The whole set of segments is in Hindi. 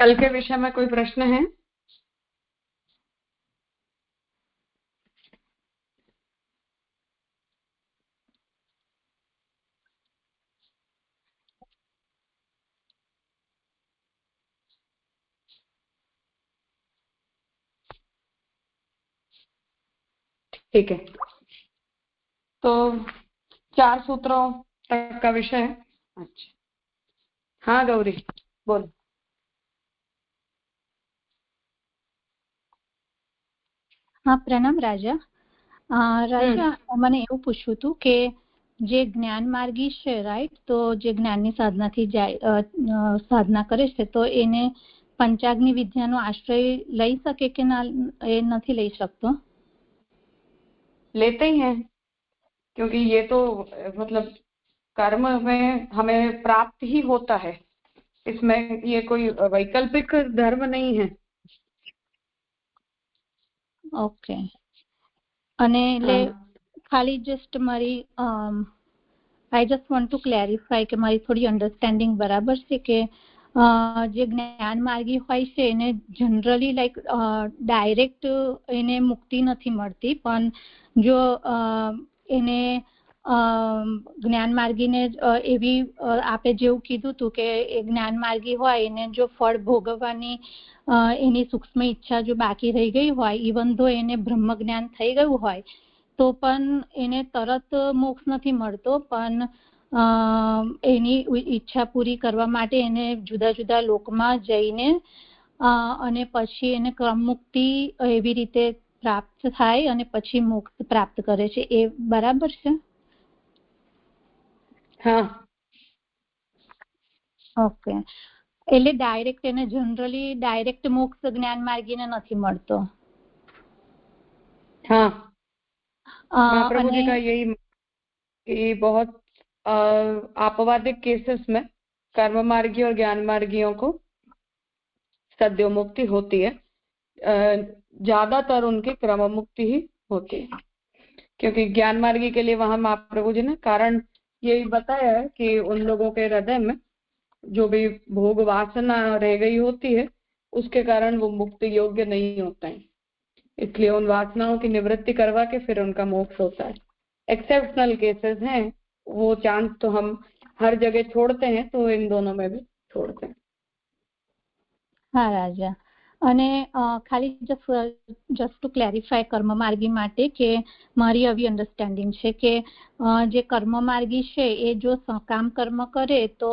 कल के विषय में कोई प्रश्न है? ठीक है, तो 4 सूत्रों तक का विषय है। अच्छा, हाँ गौरी बोल। हाँ, प्रणाम राजा। રાજા, મને એવું પૂછવું હતું કે જે જ્ઞાન માર્ગી છે, રાઈટ, તો જે જ્ઞાનની સાધનાથી સાધના કરે છે, તો એને પંચાગ્નિ વિદ્યાનો આશ્રય લઈ શકે કે ના, એ નથી લઈ શકતો? लेते ही हैं, क्योंकि ये तो मतलब कर्म में हमें प्राप्त ही होता है, इसमें ये कोई वैकल्पिक धर्म नहीं है। ओके, અને એટલે ખાલી જસ્ટ મારી I just want to clarify કે મારી થોડી અન્ડરસ્ટેન્ડિંગ બરાબર છે કે જે જ્ઞાન માર્ગી હોય છે એને જનરલી લાઈક ડાયરેક્ટ એને મુક્તિ નથી મળતી, પણ જો એને જ્ઞાન માર્ગીને એવી આપે જેવું કીધું હતું કે એ જ્ઞાન માર્ગી હોય એને જો ફળ ભોગવવાની એની સૂક્ષ્મ ઈચ્છા જો બાકી રહી ગઈ હોય, ઇવન ધો એને બ્રહ્મ જ્ઞાન થઈ ગયું હોય તો પણ એને તરત મોક્ષ નથી મળતો, પણ એની ઈચ્છા પૂરી કરવા માટે એને જુદા જુદા લોકમાં જઈને અને પછી એને ક્રમમુક્તિ એવી રીતે પ્રાપ્ત થાય અને પછી મોક્ષ પ્રાપ્ત કરે છે, એ બરાબર છે? હા, ઓકે, એટલે ડાયરેક્ટ એને જનરલી ડાયરેક્ટ મોક્ષ જ્ઞાન માર્ગીને નથી મળતો? हाँ, महाप्रभु जी का यही कि बहुत आपवादिक केसेस में कर्म मार्गी और ज्ञान मार्गियों को सद्योमुक्ति होती है, ज्यादातर उनकी क्रम मुक्ति ही होती है, क्योंकि ज्ञान मार्गी के लिए वहां महाप्रभु जी ने कारण यही बताया है कि उन लोगों के हृदय में जो भी भोग वासना रह गई होती है उसके कारण वो मुक्ति योग्य नहीं होता है, इसलिए उन वासनाओं की निवृत्ति करवा के फिर उनका मोक्ष होता है। एक्सेप्शनल केसेस हैं, वो चांस तो हम हर जगह छोड़ते हैं, तो इन दोनों में भी छोड़ते हैं। हाँ राजा, અને ખાલી જસ્ટ ટુ ક્લેરિફાય કર્મ માર્ગી માટે કે મારી આવી અન્ડરસ્ટેન્ડિંગ છે કે જે કર્મ માર્ગી છે એ જો સકામ કર્મ કરે તો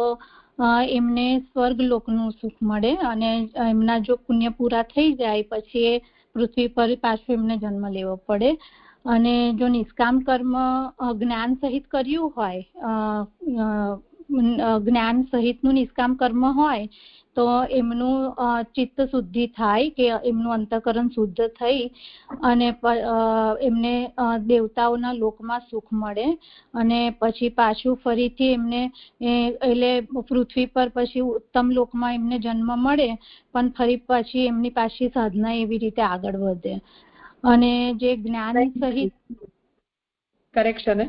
એમને સ્વર્ગ લોકનું સુખ મળે અને એમના જો પુણ્ય પૂરા થઈ જાય પછી એ પૃથ્વી પર પાછું એમને જન્મ લેવો પડે, અને જો નિષ્કામ કર્મ જ્ઞાન સહિત કર્યું હોય, જ્ઞાન સહિતનું નિષ્કામ કર્મ હોય તો એમનું ચિત્ત શુદ્ધિ થાય કે એમનું અંતઃકરણ શુદ્ધ થઈ અને એમને દેવતાઓના લોકમાં સુખ મળે અને પછી પાછું ફરીથી એમને એટલે પૃથ્વી પર પછી ઉત્તમ લોકમાં એમને જન્મ મળે, પણ ફરી પછી એમની પાછી સાધના એવી રીતે આગળ વધે. અને જે જ્ઞાન સહિત करेक्शन है,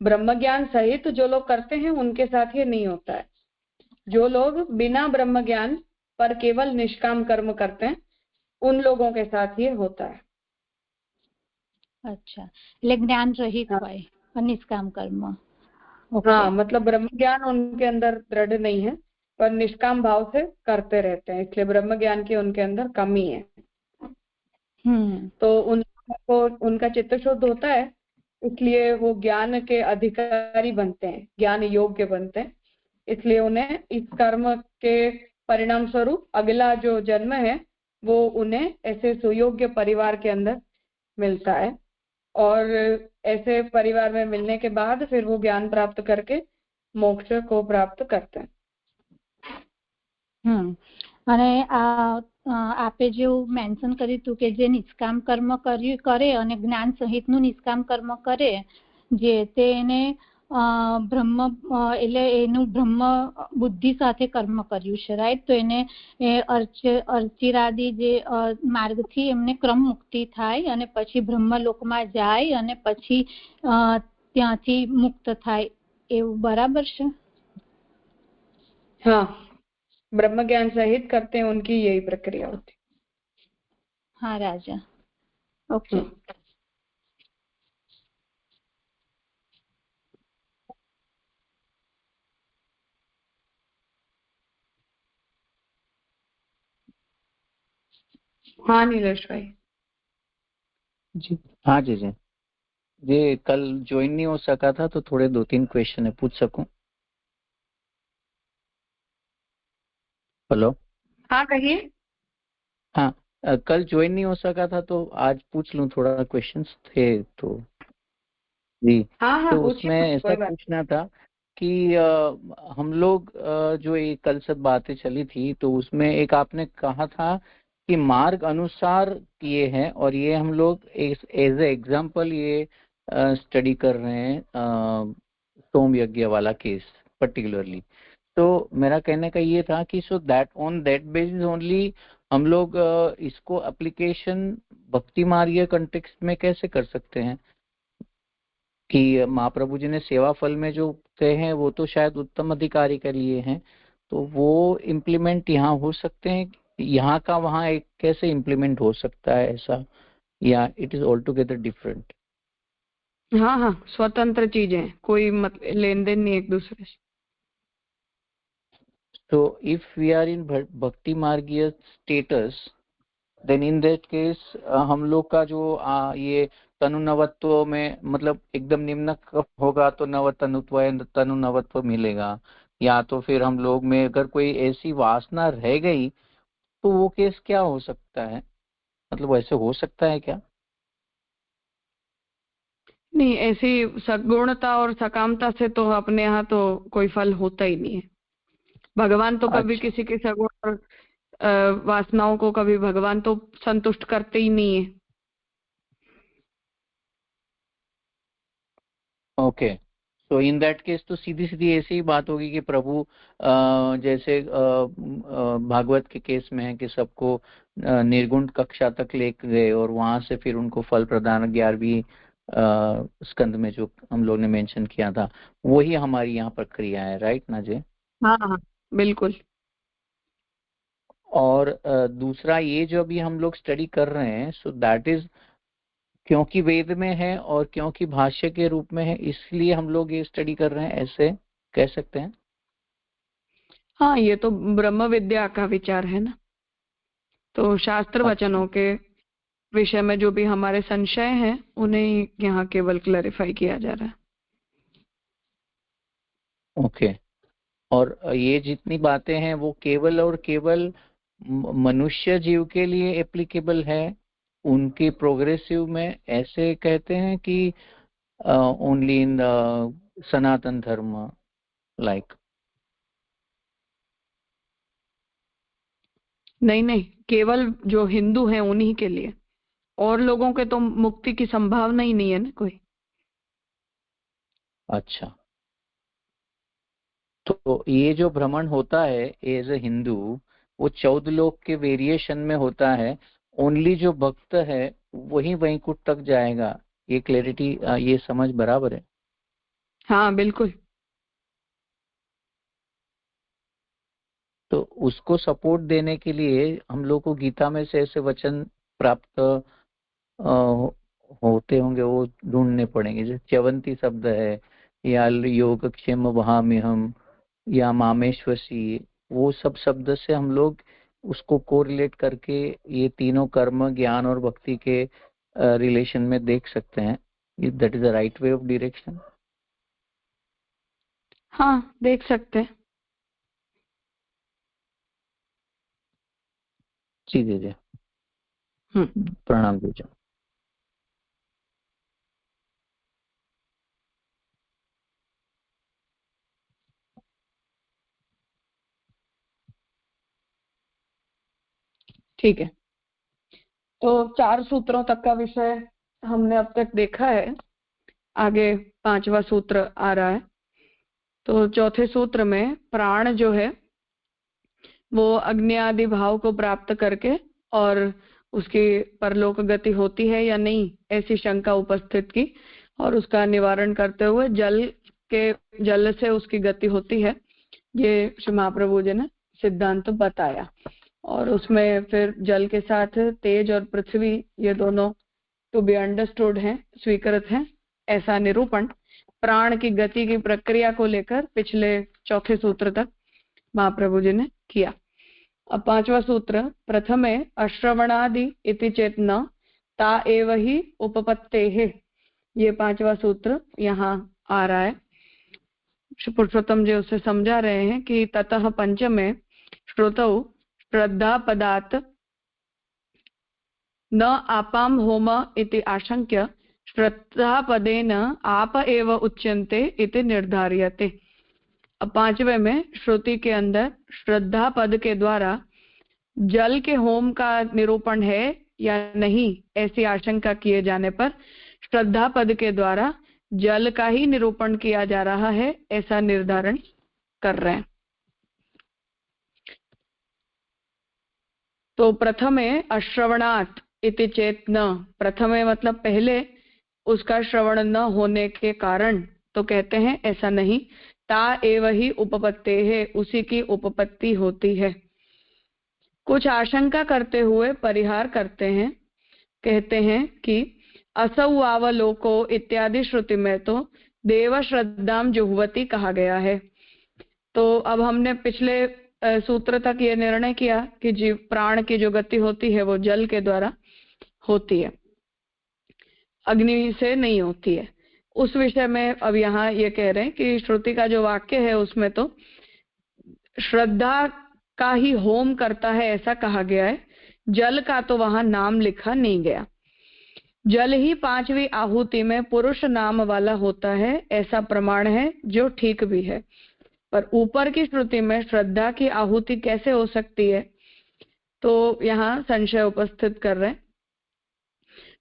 ब्रह्म ज्ञान सहित जो लोग करते हैं उनके साथ ये नहीं होता है। जो लोग बिना ब्रह्म ज्ञान पर केवल निष्काम कर्म करते हैं उन लोगों के साथ ये होता है। अच्छा, એટલે જ્ઞાન રહિત હોય નિષ્કામ કર્મ। हाँ, मतलब ब्रह्म ज्ञान उनके अंदर दृढ़ नहीं है पर निष्काम भाव से करते रहते हैं, इसलिए ब्रह्म ज्ञान की उनके अंदर कमी है। तो उनको उनका चित्त शुद्ध होता है, इसलिए वो ज्ञान के अधिकारी बनते हैं, ज्ञान योग्य बनते हैं, इसलिए उन्हें इस कर्म के परिणाम स्वरूप अगला जो जन्म है वो उन्हें ऐसे सुयोग्य परिवार के अंदर मिलता है, और ऐसे परिवार में मिलने के बाद फिर वो ज्ञान प्राप्त करके मोक्ष को प्राप्त करते हैं। અને આપે જેવું મેન્શન કર્યું હતું કે જે નિષ્કામ કર્મ કરે અને જ્ઞાન સહિતનું નિષ્કામ કર્મ કરે જે તેને બ્રહ્મ એટલે એનું બ્રહ્મ બુદ્ધિ સાથે કર્મ કર્યું છે, રાઈટ? તો એને અર્ચિરાદી જે માર્ગથી એમને ક્રમ મુક્તિ થાય અને પછી બ્રહ્મલોકમાં જાય અને પછી ત્યાંથી મુક્ત થાય, એવું બરાબર છે? हाँ, ब्रह्म ज्ञान सहित करते हैं उनकी यही प्रक्रिया होती। हाँ राजा, ओके। हाँ नीलेश भाई जी। हाँ जी जी, ये कल ज्वाइन नहीं हो सका था तो थोड़े 2-3 क्वेश्चन है, पूछ सकूं? हेलो। हाँ कहिए। हाँ, कल ज्वाइन नहीं हो सका था तो आज पूछ लूं, थोड़ा क्वेश्चंस थे तो। जी। हाँ हाँ तो पूछिए, उसमें कोई ऐसा बात। पूछना था कि हम लोग जो ये कल सब बातें चली थी तो उसमें एक आपने कहा था कि मार्ग अनुसार ये है, और ये हम लोग एज ए एग्जाम्पल ये स्टडी कर रहे हैं सोम यज्ञ वाला केस पर्टिकुलरली। तो मेरा कहने का ये था कि so that on that basis only हम लोग इसको एप्लीकेशन भक्ति मार्गीय कंटेक्स्ट में कैसे कर सकते हैं कि महाप्रभु जी ने सेवा फल में जो कहे हैं वो तो शायद उत्तम अधिकारी के लिए हैं, तो वो इम्प्लीमेंट यहाँ हो सकते हैं, यहाँ का वहाँ एक कैसे इम्प्लीमेंट हो सकता है ऐसा, या it is all together different? हाँ हाँ स्वतंत्र चीजें हैं, कोई लेन देन नहीं एक दूसरे से। So if we are in भक्ति मार्गीय status, then in that case हम लोग का जो ये तनु नवत्व में मतलब एकदम निम्न होगा तो नव तनुत्व तनु नवत्व मिलेगा, या तो फिर हम लोग में अगर कोई ऐसी वासना रह गई तो वो केस क्या हो सकता है, मतलब ऐसे हो सकता है क्या? नहीं, ऐसी सगुणता और सकामता से तो अपने यहाँ तो कोई फल होता ही नहीं है। भगवान तो कभी अच्छा, किसी के सगुण और वासनाओं को कभी भगवान तो संतुष्ट करते ही नहीं है। ओके। तो इन दैट केस तो सीधी सीधी ऐसी ही बात होगी कि प्रभु जैसे भागवत के केस में है कि सबको निर्गुण कक्षा तक लेकर गए और वहां से फिर उनको फल प्रदान 11वीं स्कंद में जो हम लोग ने मेंशन किया था, वही हमारी यहाँ प्रक्रिया है, राइट ना जी? हाँ हाँ बिल्कुल। और दूसरा ये जो अभी हम लोग स्टडी कर रहे हैं, सो दैट इज क्योंकि वेद में है और क्योंकि भाष्य के रूप में है, इसलिए हम लोग ये स्टडी कर रहे हैं, ऐसे कह सकते हैं? हाँ ये तो ब्रह्म विद्या का विचार है ना, तो शास्त्र अच्छा, वचनों के विषय में जो भी हमारे संशय हैं उन्हें यहाँ केवल क्लैरिफाई किया जा रहा है। ओके। और ये जितनी बातें हैं वो केवल और केवल मनुष्य जीव के लिए एप्लीकेबल है, उनकी प्रोग्रेसिव में ऐसे कहते हैं कि ओनली इन सनातन धर्म लाइक? नहीं नहीं, केवल जो हिंदू हैं उन्हीं के लिए, और लोगों के तो मुक्ति की संभावना ही नहीं है ना कोई। अच्छा, तो ये जो भ्रमण होता है एज ए हिंदू, वो 14 लोक के वेरिएशन में होता है, ओनली जो भक्त है वही वैकुंठ तक जाएगा, ये क्लैरिटी, ये समझ बराबर है? हाँ बिल्कुल। तो उसको सपोर्ट देने के लिए हम लोग को गीता में से ऐसे वचन प्राप्त होते होंगे, वो ढूंढने पड़ेंगे, जैसे च्यवंती शब्द है, या योगक्षेम वहाम्यहम, या मामेश्वसी, वो सब शब्द से हम लोग उसको कोरिलेट करके ये तीनों कर्म ज्ञान और भक्ति के रिलेशन में देख सकते हैं। That is the right way of direction? हाँ देख सकते हैं। जी जी जी, हम्म, प्रणाम दीजिए। ठीक है। तो 4 सूत्रों तक का विषय हमने अब तक देखा है, आगे 5वां सूत्र आ रहा है। तो चौथे सूत्र में प्राण जो है वो अग्नि आदि भाव को प्राप्त करके और उसकी परलोक गति होती है या नहीं ऐसी शंका उपस्थित की, और उसका निवारण करते हुए जल से उसकी गति होती है, ये श्री महाप्रभु जी ने सिद्धांत बताया, और उसमें फिर जल के साथ तेज और पृथ्वी ये दोनों टू बी अंडरस्टूड हैं, स्वीकृत हैं, ऐसा निरूपण प्राण की गति की प्रक्रिया को लेकर पिछले चौथे सूत्र तक महाप्रभु जी ने किया। अब पांचवा सूत्र, प्रथमे अश्रवणादि इति चेत न ता एव ही उपपत्तेः, ये पांचवा सूत्र यहाँ आ रहा है। पुरुषोत्तम जी उससे समझा रहे हैं कि ततः पंचमे श्रुतौ श्रद्धा पदात् न आपाम होम इति आशंक्य श्रद्धा पदेन आप एव उच्यन्ते इति निर्धार्यते। अब पांचवे में श्रुति के अंदर श्रद्धा पद के द्वारा जल के होम का निरूपण है या नहीं, ऐसी आशंका किए जाने पर श्रद्धा पद के द्वारा जल का ही निरूपण किया जा रहा है, ऐसा निर्धारण कर रहे हैं। तो प्रथमे अश्रवणात् इति चेत न, प्रथमे मतलब पहले उसका श्रवण न होने के कारण, तो कहते हैं ऐसा नहीं, ता एव ही उपपत्ते है, उसी की उपपत्ति होती है। कुछ आशंका करते हुए परिहार करते हैं, कहते हैं कि असौवावलोको इत्यादि श्रुति में तो देव श्रद्धाम जुह्वति कहा गया है। तो अब हमने पिछले सूत्र तक ये निर्णय किया कि जीव प्राण की जो गति होती है वो जल के द्वारा होती है, अग्नि से नहीं होती है। उस विषय में अब यहाँ ये कह रहे हैं कि श्रुति का जो वाक्य है उसमें तो श्रद्धा का ही होम करता है ऐसा कहा गया है, जल का तो वहां नाम लिखा नहीं गया। जल ही पांचवी आहुति में पुरुष नाम वाला होता है, ऐसा प्रमाण है जो ठीक भी है। पर ऊपर की श्रुति में श्रद्धा की आहुति कैसे हो सकती है, तो यहाँ संशय उपस्थित कर रहे हैं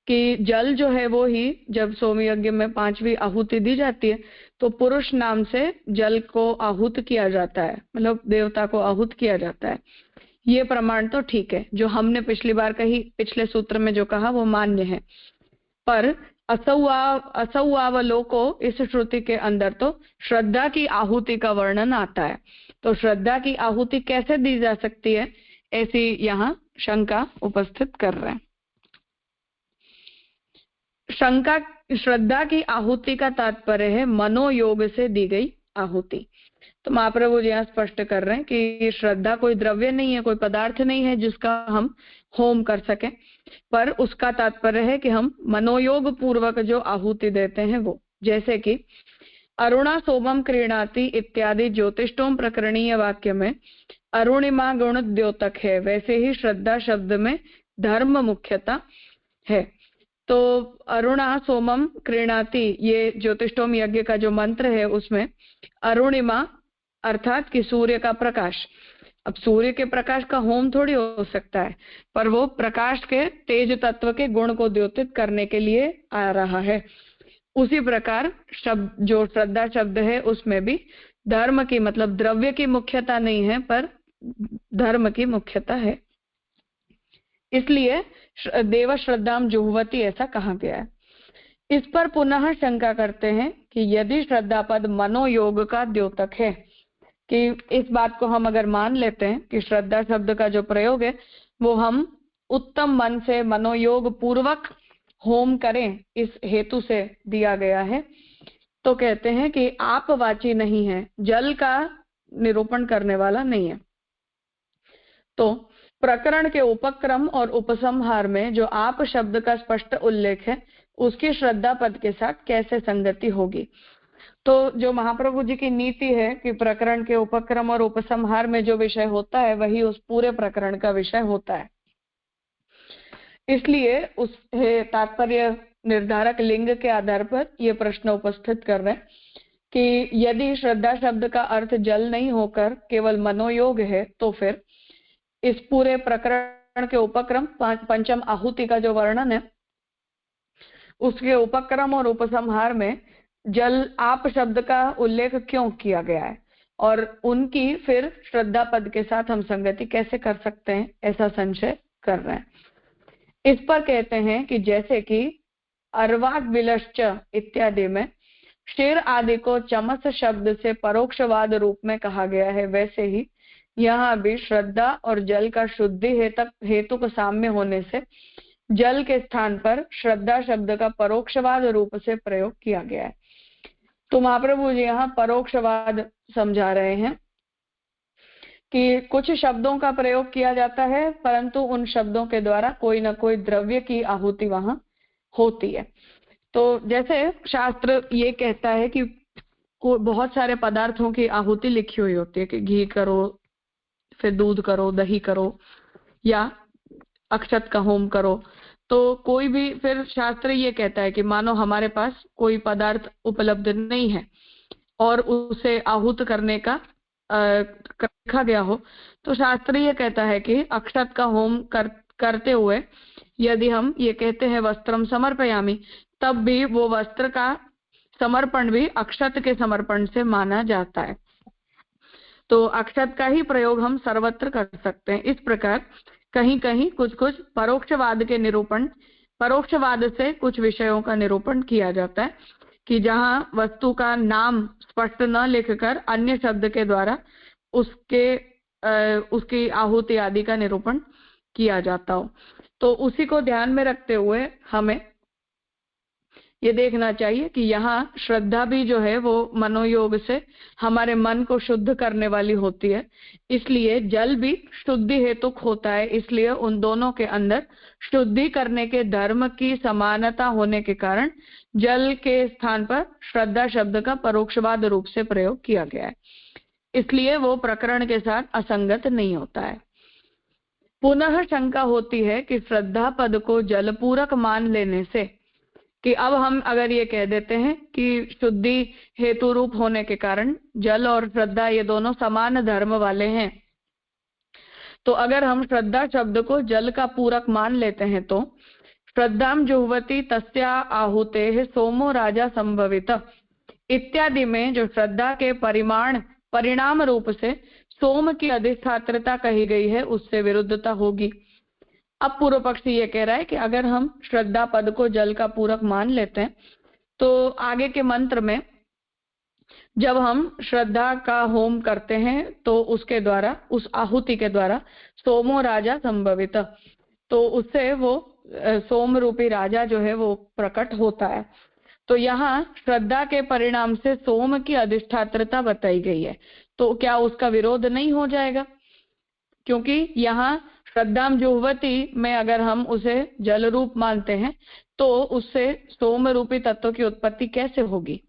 कि जल जो है वो ही जब सोम यज्ञ में पांचवी आहुति दी जाती है तो पुरुष नाम से जल को आहूत किया जाता है, मतलब देवता को आहूत किया जाता है। ये प्रमाण तो ठीक है, जो हमने पिछली बार कही, पिछले सूत्र में जो कहा वो मान्य है। पर असौवावलोको इस श्रुति के अंदर तो श्रद्धा की आहुति का वर्णन आता है, तो श्रद्धा की आहुति कैसे दी जा सकती है, ऐसी यहाँ शंका उपस्थित कर रहे हैं। शंका, श्रद्धा की आहुति का तात्पर्य है मनोयोग से दी गई आहुति। तो महाप्रभु जी यहाँ स्पष्ट कर रहे हैं कि श्रद्धा कोई द्रव्य नहीं है, कोई पदार्थ नहीं है जिसका हम होम कर सकें, पर उसका तात्पर्य है कि हम मनोयोग पूर्वक जो आहुति देते हैं वो, जैसे कि अरुणा सोमम क्रीणाति इत्यादि ज्योतिषोम प्रकरणीय वाक्य में अरुणिमा गुण द्योतक है, वैसे ही श्रद्धा शब्द में धर्म मुख्यता है। तो अरुणा सोमम क्रीणाति, ये ज्योतिषोम यज्ञ का जो मंत्र है उसमें अरुणिमा अर्थात कि सूर्य का प्रकाश। अब सूर्य के प्रकाश का होम थोड़ी हो सकता है, पर वो प्रकाश के तेज तत्व के गुण को द्योतित करने के लिए आ रहा है। उसी प्रकार शब्द, जो श्रद्धा शब्द है उसमें भी धर्म की, मतलब द्रव्य की मुख्यता नहीं है पर धर्म की मुख्यता है, इसलिए देव श्रद्धाम जुह्वति ऐसा कहा गया है। इस पर पुनः शंका करते हैं कि यदि श्रद्धा पद मनोयोग का द्योतक है, कि इस बात को हम अगर मान लेते हैं कि श्रद्धा शब्द का जो प्रयोग है वो हम उत्तम मन से मनोयोग पूर्वक होम करें, इस हेतु से दिया गया है, तो कहते हैं कि आपवाची नहीं है, जल का निरूपण करने वाला नहीं है। तो प्रकरण के उपक्रम और उपसंहार में जो आप शब्द का स्पष्ट उल्लेख है उसकी श्रद्धा पद के साथ कैसे संगति होगी। तो जो महाप्रभु जी की नीति है कि प्रकरण के उपक्रम और उपसंहार में जो विषय होता है वही उस पूरे प्रकरण का विषय होता है, इसलिए उस तात्पर्य निर्धारक लिंग के आधार पर ये प्रश्न उपस्थित कर रहे हैं कि यदि श्रद्धा शब्द का अर्थ जल नहीं होकर केवल मनोयोग है तो फिर इस पूरे प्रकरण के उपक्रम पंचम आहुति का जो वर्णन है उसके उपक्रम और उपसंहार में जल आप शब्द का उल्लेख क्यों किया गया है, और उनकी फिर श्रद्धा पद के साथ हम संगति कैसे कर सकते हैं, ऐसा संशय कर रहे हैं। इस पर कहते हैं कि जैसे कि अर्वाग विलश्च इत्यादि में शेर आदि को चमस शब्द से परोक्षवाद रूप में कहा गया है, वैसे ही यहाँ भी श्रद्धा और जल का शुद्धि हेतु का साम्य होने से जल के स्थान पर श्रद्धा शब्द का परोक्षवाद रूप से प्रयोग किया गया है। तो महाप्रभु जी यहाँ परोक्षवाद समझा रहे हैं कि कुछ शब्दों का प्रयोग किया जाता है, परंतु उन शब्दों के द्वारा कोई ना कोई द्रव्य की आहुति वहां होती है। तो जैसे शास्त्र ये कहता है कि बहुत सारे पदार्थों की आहुति लिखी हुई होती है कि घी करो, फिर दूध करो, दही करो, या अक्षत का होम करो। तो कोई भी, फिर शास्त्र ये कहता है कि मानो हमारे पास कोई पदार्थ उपलब्ध नहीं है और उसे आहूत करने का रखा गया हो, तो शास्त्र ये कहता है कि अक्षत का होम करते हुए यदि हम ये कहते हैं वस्त्रम समर्पयामि, तब भी वो वस्त्र का समर्पण भी अक्षत के समर्पण से माना जाता है। तो अक्षत का ही प्रयोग हम सर्वत्र कर सकते हैं। इस प्रकार कहीं कहीं कुछ कुछ परोक्षवाद के निरूपण, परोक्षवाद से कुछ विषयों का निरूपण किया जाता है कि जहां वस्तु का नाम स्पष्ट न लिखकर अन्य शब्द के द्वारा उसकी आहुति आदि का निरूपण किया जाता हो। तो उसी को ध्यान में रखते हुए हमें ये देखना चाहिए कि यहाँ श्रद्धा भी जो है वो मनोयोग से हमारे मन को शुद्ध करने वाली होती है, इसलिए जल भी शुद्धि हेतुक होता है। इसलिए उन दोनों के अंदर शुद्धि करने के धर्म की समानता होने के कारण जल के स्थान पर श्रद्धा शब्द का परोक्षवाद रूप से प्रयोग किया गया है, इसलिए वो प्रकरण के साथ असंगत नहीं होता है। पुनः शंका होती है कि श्रद्धा पद को जलपूरक मान लेने से, कि अब हम अगर ये कह देते हैं कि शुद्धि हेतु रूप होने के कारण जल और श्रद्धा ये दोनों समान धर्म वाले हैं, तो अगर हम श्रद्धा शब्द को जल का पूरक मान लेते हैं तो श्रद्धाम जुह्वति तस्या आहुते सोमो राजा संभवित इत्यादि में जो श्रद्धा के परिणाम रूप से सोम की अधिष्ठात्रता कही गई है उससे विरुद्धता होगी। अब पूर्व पक्षी ये कह रहा है कि अगर हम श्रद्धा पद को जल का पूरक मान लेते हैं तो आगे के मंत्र में जब हम श्रद्धा का होम करते हैं तो उसके द्वारा, उस आहुति के द्वारा सोमो राजा संभवित, तो उससे वो सोम रूपी राजा जो है वो प्रकट होता है। तो यहाँ श्रद्धा के परिणाम से सोम की अधिष्ठात्रता बताई गई है, तो क्या उसका विरोध नहीं हो जाएगा? क्योंकि यहाँ श्रद्धाम जुह्वति में अगर हम उसे जल रूप मानते हैं तो उससे सोम रूपी तत्व की उत्पत्ति कैसे होगी?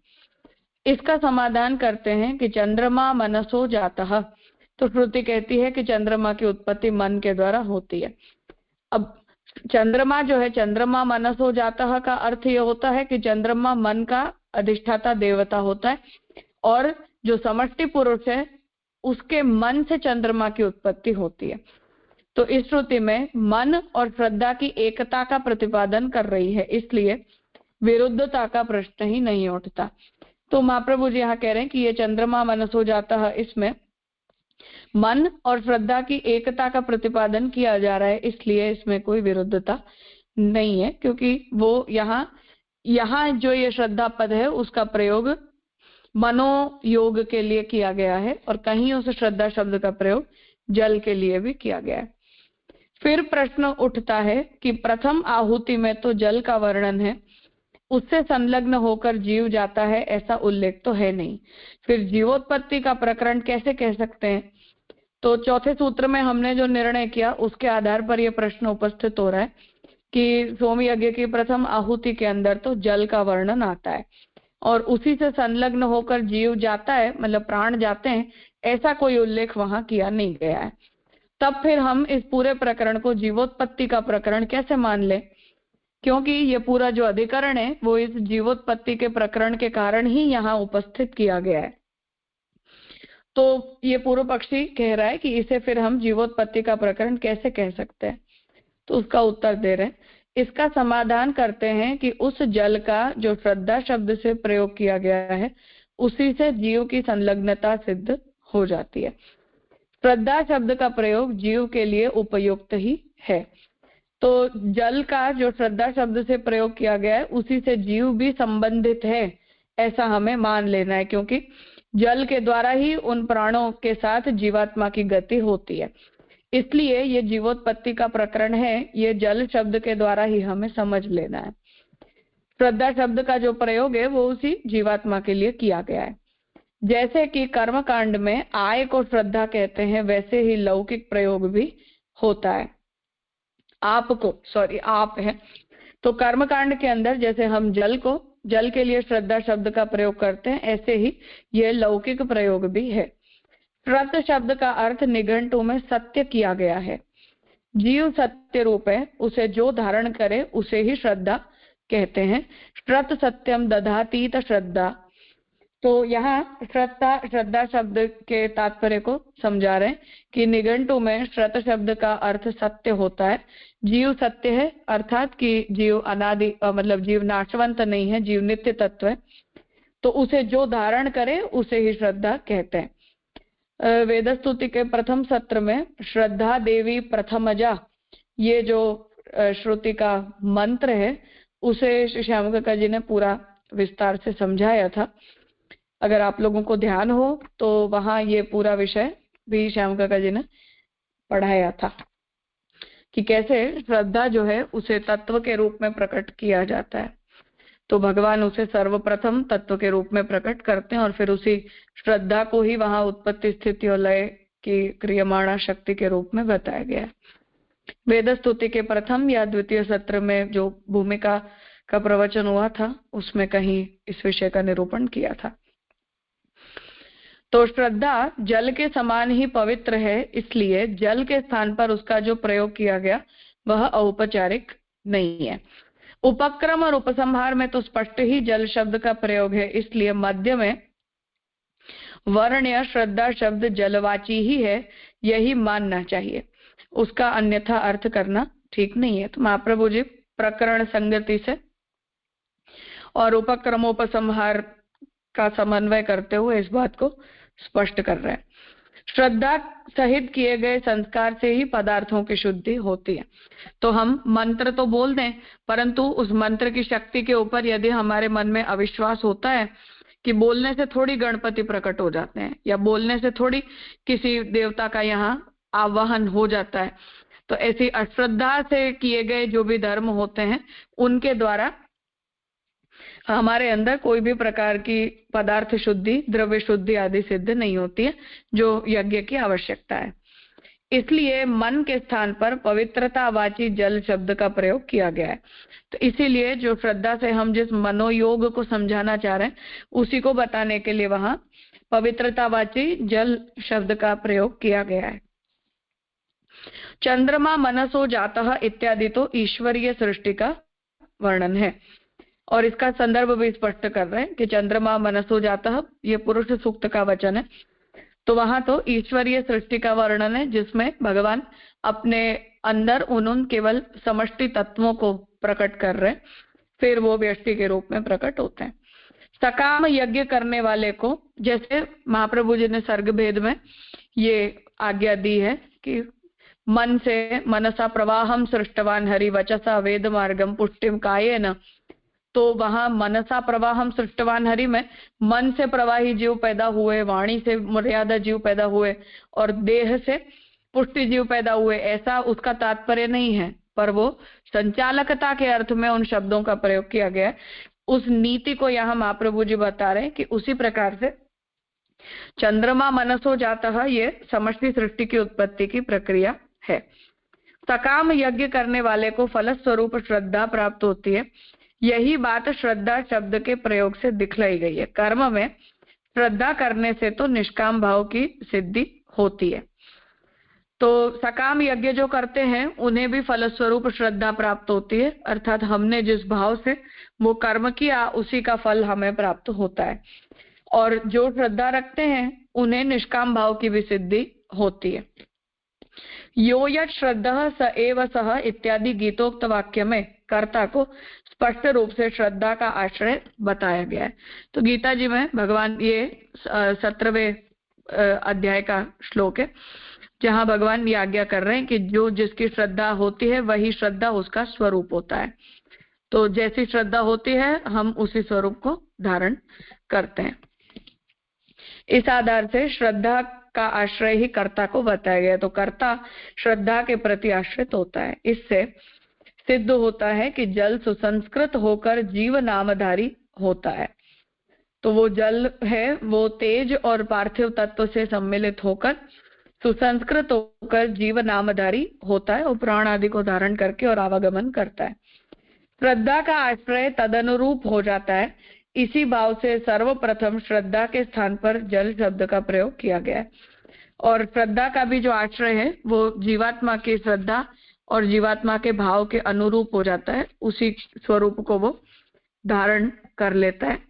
इसका समाधान करते हैं कि चंद्रमा मनसो जातः, तो श्रुति कहती है कि चंद्रमा की उत्पत्ति मन के द्वारा होती है। अब चंद्रमा जो है, चंद्रमा मनसो जातः का अर्थ ये होता है कि चंद्रमा मन का अधिष्ठाता देवता होता है और जो समष्टि पुरुष है उसके मन से चंद्रमा की उत्पत्ति होती है। तो इस श्रुति में मन और श्रद्धा की एकता का प्रतिपादन कर रही है, इसलिए विरुद्धता का प्रश्न ही नहीं उठता। तो महाप्रभु जी यहाँ कह रहे हैं कि ये चंद्रमा मनसो जाता है, इसमें मन और श्रद्धा की एकता का प्रतिपादन किया जा रहा है, इसलिए इसमें कोई विरुद्धता नहीं है, क्योंकि वो यहाँ जो ये श्रद्धा पद है उसका प्रयोग मनोयोग के लिए किया गया है और कहीं उस श्रद्धा शब्द का प्रयोग जल के लिए भी किया गया है। फिर प्रश्न उठता है कि प्रथम आहुति में तो जल का वर्णन है, उससे संलग्न होकर जीव जाता है ऐसा उल्लेख तो है नहीं, फिर जीवोत्पत्ति का प्रकरण कैसे कह सकते हैं? तो चौथे सूत्र में हमने जो निर्णय किया उसके आधार पर यह प्रश्न उपस्थित हो रहा है कि सोम यज्ञ की प्रथम आहुति के अंदर तो जल का वर्णन आता है और उसी से संलग्न होकर जीव जाता है, मतलब प्राण जाते हैं, ऐसा कोई उल्लेख वहां किया नहीं गया है। तब फिर हम इस पूरे प्रकरण को जीवोत्पत्ति का प्रकरण कैसे मान ले? क्योंकि ये पूरा जो अधिकरण है वो इस जीवोत्पत्ति के प्रकरण के कारण ही यहाँ उपस्थित किया गया है। तो ये पूर्व पक्षी कह रहा है कि इसे फिर हम जीवोत्पत्ति का प्रकरण कैसे कह सकते हैं? तो उसका उत्तर दे रहे हैं। इसका समाधान करते हैं कि उस जल का जो श्रद्धा शब्द से प्रयोग किया गया है उसी से जीव की संलग्नता सिद्ध हो जाती है। श्रद्धा शब्द का प्रयोग जीव के लिए उपयुक्त ही है, तो जल का जो श्रद्धा शब्द से प्रयोग किया गया है उसी से जीव भी संबंधित है, ऐसा हमें मान लेना है, क्योंकि जल के द्वारा ही उन प्राणों के साथ जीवात्मा की गति होती है। इसलिए ये जीवोत्पत्ति का प्रकरण है, ये जल शब्द के द्वारा ही हमें समझ लेना है। श्रद्धा शब्द का जो प्रयोग है वो उसी जीवात्मा के लिए किया गया है। जैसे कि कर्म कांड में आय को श्रद्धा कहते हैं, वैसे ही लौकिक प्रयोग भी होता है। आप है तो कर्म कांड के अंदर जैसे हम जल के लिए श्रद्धा शब्द का प्रयोग करते हैं, ऐसे ही ये लौकिक प्रयोग भी है। श्रद्ध शब्द का अर्थ निघंटु में सत्य किया गया है। जीव सत्य रूप है, उसे जो धारण करे उसे ही श्रद्धा कहते हैं। श्रद्ध सत्यम दधातीत श्रद्धा। तो यहाँ श्रद्धा शब्द के तात्पर्य को समझा रहे हैं कि निघंटु में श्रद्ध शब्द का अर्थ सत्य होता है। जीव सत्य है, अर्थात कि जीव अनादि मतलब जीव नाशवंत नहीं है, जीव नित्य तत्व है, तो उसे जो धारण करे उसे ही श्रद्धा कहते हैं। वेदस्तुति के प्रथम सत्र में श्रद्धा देवी प्रथमजा, ये जो श्रुति का मंत्र है उसे श्याम काका जी ने पूरा विस्तार से समझाया था। अगर आप लोगों को ध्यान हो तो वहां ये पूरा विषय भी श्याम काका जी ने पढ़ाया था कि कैसे श्रद्धा जो है उसे तत्व के रूप में प्रकट किया जाता है। तो भगवान उसे सर्वप्रथम तत्व के रूप में प्रकट करते हैं और फिर उसी श्रद्धा को ही वहां उत्पत्ति स्थिति और लय की क्रियमाणा शक्ति के रूप में बताया गया है। वेद स्तुति के प्रथम या द्वितीय सत्र में जो भूमिका का प्रवचन हुआ था उसमें कहीं इस विषय का निरूपण किया था। तो श्रद्धा जल के समान ही पवित्र है, इसलिए जल के स्थान पर उसका जो प्रयोग किया गया वह औपचारिक नहीं है। उपक्रम और उपसंहार में तो स्पष्ट ही जल शब्द का प्रयोग है, इसलिए मध्य में वर्ण्य श्रद्धा शब्द जलवाची ही है, यही मानना चाहिए, उसका अन्यथा अर्थ करना ठीक नहीं है। तो महाप्रभु जी प्रकरण संगति से और उपक्रमोपसंहार का समन्वय करते हुए इस बात को स्पष्ट कर रहे हैं। श्रद्धा सहित किए गए संस्कार से ही पदार्थों की शुद्धि होती है। तो हम मंत्र तो बोल दें, परंतु उस मंत्र की शक्ति के ऊपर यदि हमारे मन में अविश्वास होता है कि बोलने से थोड़ी गणपति प्रकट हो जाते हैं या बोलने से थोड़ी किसी देवता का यहाँ आवाहन हो जाता है, तो ऐसी अश्रद्धा से किए गए जो भी धर्म होते हैं उनके द्वारा हमारे अंदर कोई भी प्रकार की पदार्थ शुद्धि, द्रव्य शुद्धि आदि सिद्ध नहीं होती है, जो यज्ञ की आवश्यकता है। इसलिए मन के स्थान पर पवित्रतावाची जल शब्द का प्रयोग किया गया है। तो इसीलिए जो श्रद्धा से हम जिस मनोयोग को समझाना चाह रहे हैं उसी को बताने के लिए वहां पवित्रतावाची जल शब्द का प्रयोग किया गया है। चंद्रमा मनसो जातः इत्यादि तो ईश्वरीय सृष्टि का वर्णन है और इसका संदर्भ भी स्पष्ट कर रहे हैं कि चंद्रमा मनसो जातः, ये पुरुष सूक्त का वचन है। तो वहां तो ईश्वरीय सृष्टि का वर्णन है जिसमें भगवान अपने अंदर उन केवल समष्टि तत्वों को प्रकट कर रहे हैं, फिर वो व्यष्टि के रूप में प्रकट होते हैं। सकाम यज्ञ करने वाले को, जैसे महाप्रभु जी ने सर्ग भेद में ये आज्ञा दी है कि मन से मनसा प्रवाहम सृष्टवान हरि वचसा वेद मार्गम पुष्टिम कायेन, तो वहां मनसा प्रवाहम सृष्टवान हरि में मन से प्रवाही जीव पैदा हुए, वाणी से मर्यादा जीव पैदा हुए और देह से पुष्टि जीव पैदा हुए, ऐसा उसका तात्पर्य नहीं है, पर वो संचालकता के अर्थ में उन शब्दों का प्रयोग किया गया है। उस नीति को यहाँ महाप्रभु जी बता रहे हैं कि उसी प्रकार से चंद्रमा मनसो जातः, ये समष्टि सृष्टि की उत्पत्ति की प्रक्रिया है। सकाम यज्ञ करने वाले को फलस्वरूप श्रद्धा प्राप्त होती है। यही बात श्रद्धा शब्द के प्रयोग से दिखलाई गई है। कर्म में श्रद्धा करने से तो निष्काम भाव की सिद्धि होती है। तो सकाम यज्ञ जो करते हैं उन्हें भी फलस्वरूप श्रद्धा प्राप्त होती है, अर्थात हमने जिस भाव से वो कर्म किया उसी का फल हमें प्राप्त होता है। और जो श्रद्धा रखते हैं उन्हें निष्काम भाव की भी सिद्धि होती है। यो यत् श्रद्धा स एव सह इत्यादि गीतोक्त वाक्य में कर्ता को स्पष्ट रूप से श्रद्धा का आश्रय बताया गया है। तो गीता जी में भगवान, ये 17वें अध्याय का श्लोक है जहां भगवान ये आज्ञा कर रहे हैं कि जो जिसकी श्रद्धा होती है वही श्रद्धा उसका स्वरूप होता है। तो जैसी श्रद्धा होती है हम उसी स्वरूप को धारण करते हैं। इस आधार से श्रद्धा का आश्रय ही कर्ता को बताया गया। तो कर्ता श्रद्धा के प्रति आश्रित होता है। इससे सिद्ध होता है कि जल सुसंस्कृत होकर जीव नामधारी होता है। तो वो जल है वो तेज और पार्थिव तत्व से सम्मिलित होकर सुसंस्कृत होकर जीव नामधारी होता है और प्राण आदि को धारण करके और आवागमन करता है। श्रद्धा का आश्रय तदनुरूप हो जाता है। इसी भाव से सर्वप्रथम श्रद्धा के स्थान पर जल शब्द का प्रयोग किया गया है। और श्रद्धा का भी जो आश्रय है वो जीवात्मा की श्रद्धा और जीवात्मा के भाव के अनुरूप हो जाता है, उसी स्वरूप को वो धारण कर लेता है।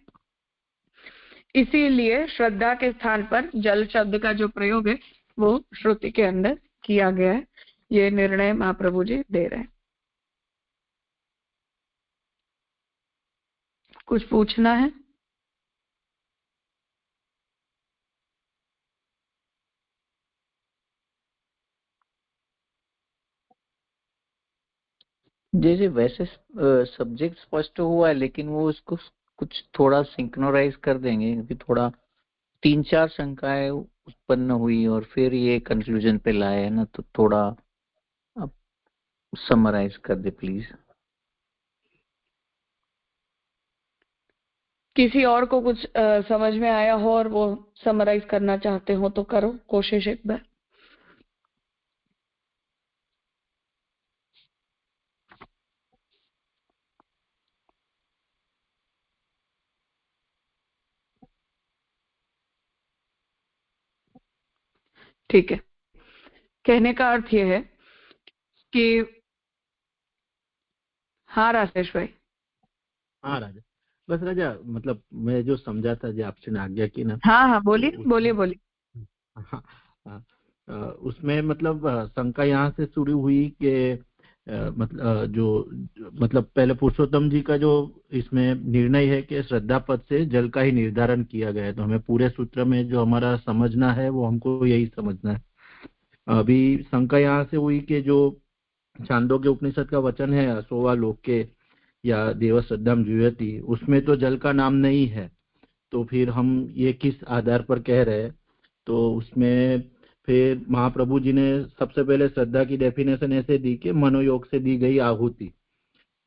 इसीलिए श्रद्धा के स्थान पर जल शब्द का जो प्रयोग है वो श्रुति के अंदर किया गया है। ये निर्णय महाप्रभु जी दे रहे हैं। कुछ पूछना है? जैसे वैसे सब्जेक्ट स्पष्ट हुआ है, लेकिन वो उसको कुछ थोड़ा सिंक्रोनाइज कर देंगे, क्योंकि थोड़ा 3-4 शंकाएं उत्पन्न हुई और फिर ये कंक्लूजन पे लाए है ना, तो थोड़ा आप समराइज कर दे प्लीज। किसी और को कुछ समझ में आया हो और वो समराइज करना चाहते हो तो करो कोशिश एक बार। ठीक है, कहने का अर्थ ये है कि हाँ राजेश भाई। हाँ राजा, बस राजा मतलब मैं जो समझा था जो आपसे आज्ञा की ना, हाँ हाँ बोलिए तो बोलिए बोलिए। हाँ, उसमें मतलब शंका यहाँ से शुरू हुई कि मतलब पहले पुरुषोत्तम जी का जो इसमें निर्णय है कि श्रद्धा पद से जल का ही निर्धारण किया गया है, तो हमें पूरे सूत्र में जो हमारा समझना है वो हमको यही समझना है। अभी शंका यहाँ से हुई कि जो छांदोग्य उपनिषद का वचन है असोवा लोके या देव श्रद्धाम जुयति, उसमें तो जल का नाम नहीं है, तो फिर हम ये किस आधार पर कह रहे हैं? तो उसमें फिर महाप्रभु जी ने सबसे पहले श्रद्धा की डेफिनेशन ऐसे दी कि मनोयोग से दी गई आहुति,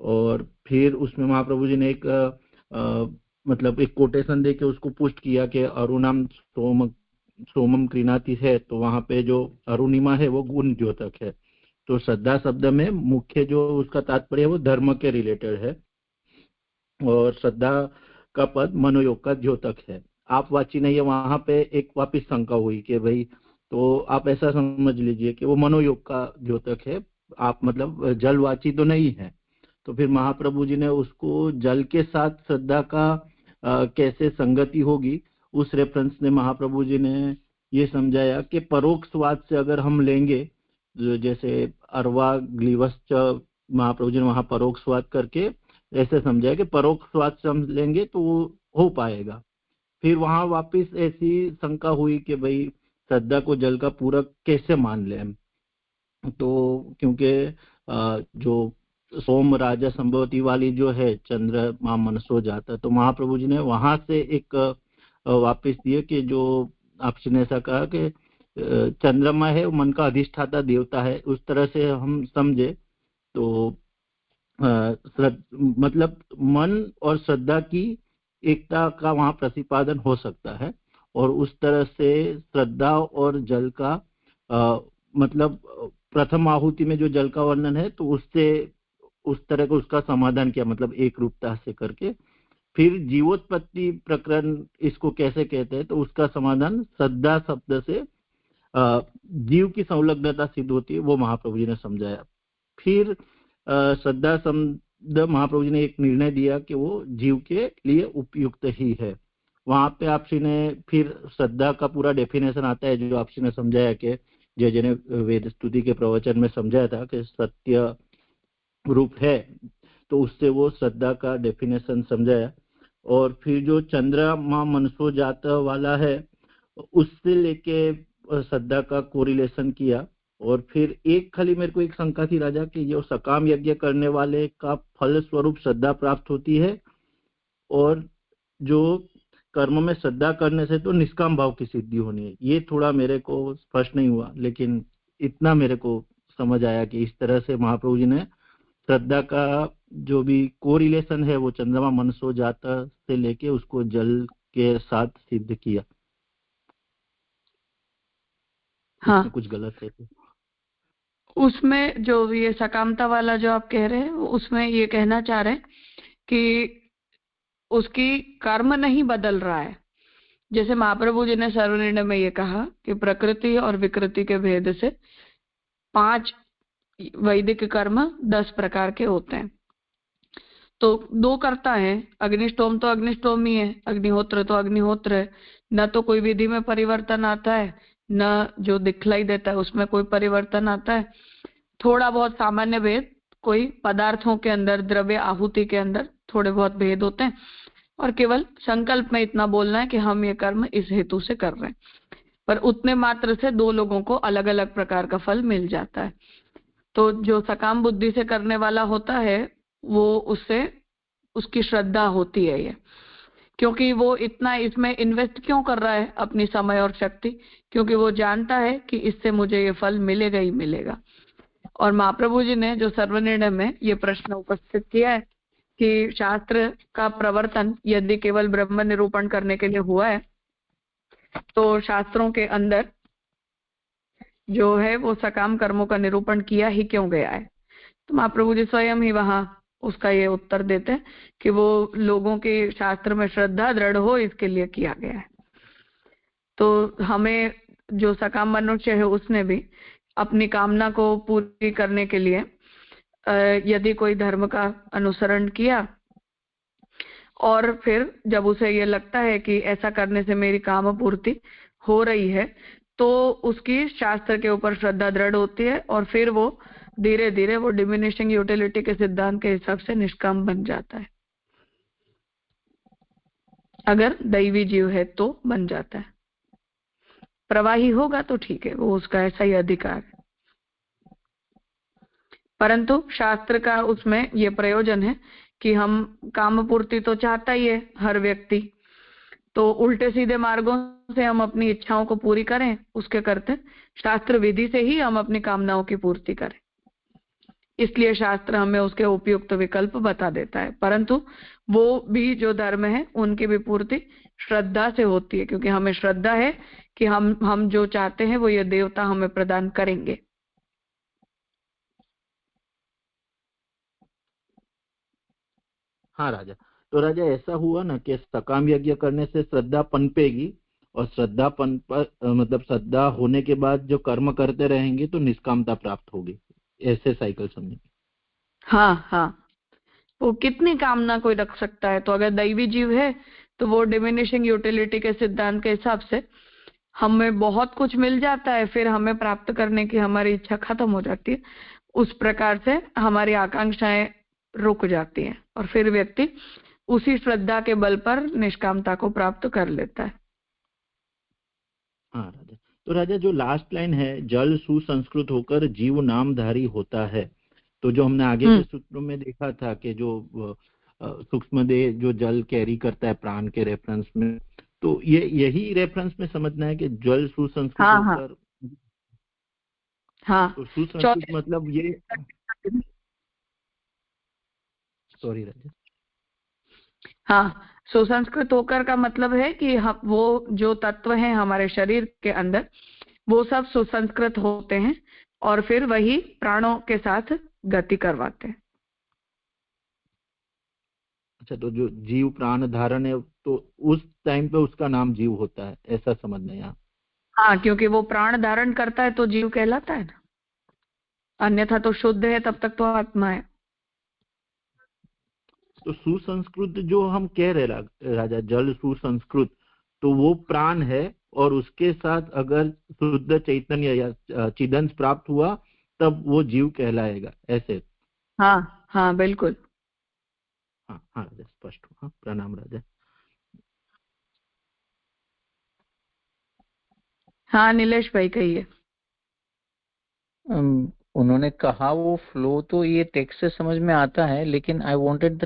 और फिर उसमें महाप्रभु जी ने एक मतलब एक कोटेशन दे के उसको पुष्ट किया कि अरुणाम सोमम क्रीणाति है, तो वहां पे जो अरुणिमा है वो गुण द्योतक है। तो श्रद्धा शब्द में मुख्य जो उसका तात्पर्य है वो धर्म के रिलेटेड है, और श्रद्धा का पद मनोयोग का द्योतक है। आप वाची नहीं है, वहां पे एक वापिस शंका हुई कि भाई तो आप ऐसा समझ लीजिए कि वो मनोयोग का द्योतक है, आप मतलब जलवाची तो नहीं है। तो फिर महाप्रभु जी ने उसको जल के साथ श्रद्धा का कैसे संगति होगी, उस रेफरेंस ने महाप्रभु जी ने ये समझाया कि परोक्षवाद से अगर हम लेंगे, जैसे अरवा ग्लीवश्च, महाप्रभु जी ने वहां परोक्षवाद करके ऐसे समझाया कि परोक्षवाद से हम लेंगे तो वो हो पाएगा। फिर वहां वापस ऐसी शंका हुई कि भाई श्रद्धा को जल का पूरक कैसे मान ले, तो क्योंकि जो सोम राजा संभवती वाली जो है चंद्रमा मनसो जाता, तो महाप्रभु जी ने वहां से एक वापस दिए कि जो आपने ऐसा कहा कि चंद्रमा है वो मन का अधिष्ठाता देवता है, उस तरह से हम समझे तो मतलब मन और श्रद्धा की एकता का वहां प्रतिपादन हो सकता है, और उस तरह से श्रद्धा और जल का मतलब प्रथम आहुति में जो जल का वर्णन है तो उससे उस तरह का उसका समाधान किया, मतलब एक रूपता से करके। फिर जीवोत्पत्ति प्रकरण इसको कैसे कहते हैं, तो उसका समाधान श्रद्धा शब्द से जीव की संलग्नता सिद्ध होती है, वो महाप्रभु जी ने समझाया। फिर श्रद्धा शब्द महाप्रभु जी ने एक निर्णय दिया कि वो जीव के लिए उपयुक्त ही है। वहां पे आपसी ने फिर श्रद्धा का पूरा डेफिनेशन आता है, जो आपसी ने समझाया कि जय जय ने वेद स्तुति के प्रवचन में समझाया था कि सत्य रूप है, तो उससे वो श्रद्धा का डेफिनेशन समझाया। और फिर जो चंद्रमा मनसो जाता वाला है उससे लेके श्रद्धा का कोरिलेशन किया। और फिर एक खाली मेरे को एक शंका थी राजा कि जो सकाम यज्ञ करने वाले का फल स्वरूप श्रद्धा प्राप्त होती है, और जो कर्म में श्रद्धा करने से तो निष्काम भाव की सिद्धि होनी है। ये थोड़ा मेरे को स्पष्ट नहीं हुआ, लेकिन इतना मेरे को समझ आया कि इस तरह से महाप्रभु जी ने श्रद्धा का जो भी कोरिलेशन है वो चंद्रमा मनसो जाता से लेके उसको जल के साथ सिद्ध किया। हाँ, इसमें कुछ गलत है तो? उसमें जो ये सकामता वाला जो आप कह रहे हैं, उसमें ये कहना चाह रहे हैं कि उसकी कर्म नहीं बदल रहा है। जैसे महाप्रभु जी ने सर्वनिर्णय में ये कहा कि प्रकृति और विकृति के भेद से 5 वैदिक कर्म 10 प्रकार के होते हैं। तो 2 करता है, अग्निष्टोम तो अग्निष्टोम ही है, अग्निहोत्र तो अग्निहोत्र है। न तो कोई विधि में परिवर्तन आता है, न जो दिखलाई देता है उसमें कोई परिवर्तन आता है। थोड़ा बहुत सामान्य भेद कोई पदार्थों के अंदर, द्रव्य आहुति के अंदर थोड़े बहुत भेद होते हैं, और केवल संकल्प में इतना बोलना है कि हम ये कर्म इस हेतु से कर रहे हैं, पर उतने मात्र से 2 लोगों को अलग अलग प्रकार का फल मिल जाता है। तो जो सकाम बुद्धि से करने वाला होता है वो उससे उसकी श्रद्धा होती है ये, क्योंकि वो इतना इसमें इन्वेस्ट क्यों कर रहा है अपनी समय और शक्ति, क्योंकि वो जानता है कि इससे मुझे ये फल मिलेगा ही मिलेगा। और महाप्रभु जी ने जो सर्वनिर्णय में ये प्रश्न उपस्थित किया है कि शास्त्र का प्रवर्तन यदि केवल ब्रह्म निरूपण करने के लिए हुआ है तो शास्त्रों के अंदर जो है वो सकाम कर्मों का निरूपण किया ही क्यों गया है। तो महाप्रभु जी स्वयं ही वहां उसका ये उत्तर देते हैं कि वो लोगों की शास्त्र में श्रद्धा दृढ़ हो इसके लिए किया गया है। तो हमें जो सकाम मनुष्य है उसने भी अपनी कामना को पूरी करने के लिए यदि कोई धर्म का अनुसरण किया और फिर जब उसे ये लगता है कि ऐसा करने से मेरी काम पूर्ति हो रही है तो उसकी शास्त्र के ऊपर श्रद्धा दृढ़ होती है और फिर वो धीरे धीरे वो डिमिनिशिंग यूटिलिटी के सिद्धांत के हिसाब से निष्काम बन जाता है। अगर दैवी जीव है तो बन जाता है, प्रवाही होगा तो ठीक है, वो उसका ऐसा ही अधिकार है। परंतु शास्त्र का उसमें ये प्रयोजन है कि हम काम पूर्ति तो चाहता ही है हर व्यक्ति, तो उल्टे सीधे मार्गों से हम अपनी इच्छाओं को पूरी करें उसके करते शास्त्र विधि से ही हम अपनी कामनाओं की पूर्ति करें। इसलिए शास्त्र हमें उसके उपयुक्त विकल्प बता देता है, परंतु वो भी जो धर्म है उनकी भी पूर्ति श्रद्धा से होती है, क्योंकि हमें श्रद्धा है कि हम जो चाहते हैं वो ये देवता हमें प्रदान करेंगे। हाँ राजा, तो राजा ऐसा हुआ ना कि सकाम यज्ञ करने से श्रद्धा पनपेगी और श्रद्धा मतलब श्रद्धा होने के बाद जो कर्म करते रहेंगे तो निष्कामता प्राप्त होगी, ऐसे साइकिल समझे। हाँ हाँ, वो कितनी कामना कोई रख सकता है, तो अगर दैवी जीव है तो वो डिमिनिशिंग यूटिलिटी के सिद्धांत के हिसाब से हमें बहुत कुछ मिल जाता है, फिर हमें प्राप्त करने की हमारी इच्छा खत्म हो जाती है, उस प्रकार से हमारी आकांक्षाएं रुक जाती हैं और फिर व्यक्ति उसी श्रद्धा के बल पर निष्कामता को प्राप्त कर लेता है। हाँ राजा, तो राजा जो लास्ट लाइन है, जल सुसंस्कृत होकर जीव नामधारी होता है, तो जो हमने आगे के सूत्रों में देखा था कि जो सूक्ष्म देह जो जल कैरी करता है प्राण के रेफरेंस में, तो ये यही रेफरेंस में समझना है कि जल सुसंस्कृत होकर। हाँ, तो सुसंस्कृत मतलब ये, सॉरी राजा, हाँ, सुसंस्कृत होकर का मतलब है कि हम वो जो तत्व हैं हमारे शरीर के अंदर वो सब सुसंस्कृत होते हैं और फिर वही प्राणों के साथ गति करवाते हैं। अच्छा, तो जो जीव प्राण धारण है तो उस टाइम पे उसका नाम जीव होता है, ऐसा समझना यहाँ। हाँ, क्योंकि वो प्राण धारण करता है तो जीव कहलाता है ना, अन्यथा तो शुद्ध है तब तक तो आत्मा है। तो सुसंस्कृत जो हम कह रहे राजा, जल सुसंस्कृत, तो वो प्राण है और उसके साथ अगर शुद्ध चैतन्य या चिदंश प्राप्त हुआ तब वो जीव कहलाएगा, ऐसे। हाँ हाँ बिल्कुल। हाँ हाँ राजा, स्पष्ट हुआ। प्रणाम राजा। हाँ नीलेश भाई कहिए। उन्होंने कहा वो फ्लो तो ये टेक्स्ट से समझ में आता है, लेकिन आई वांटेड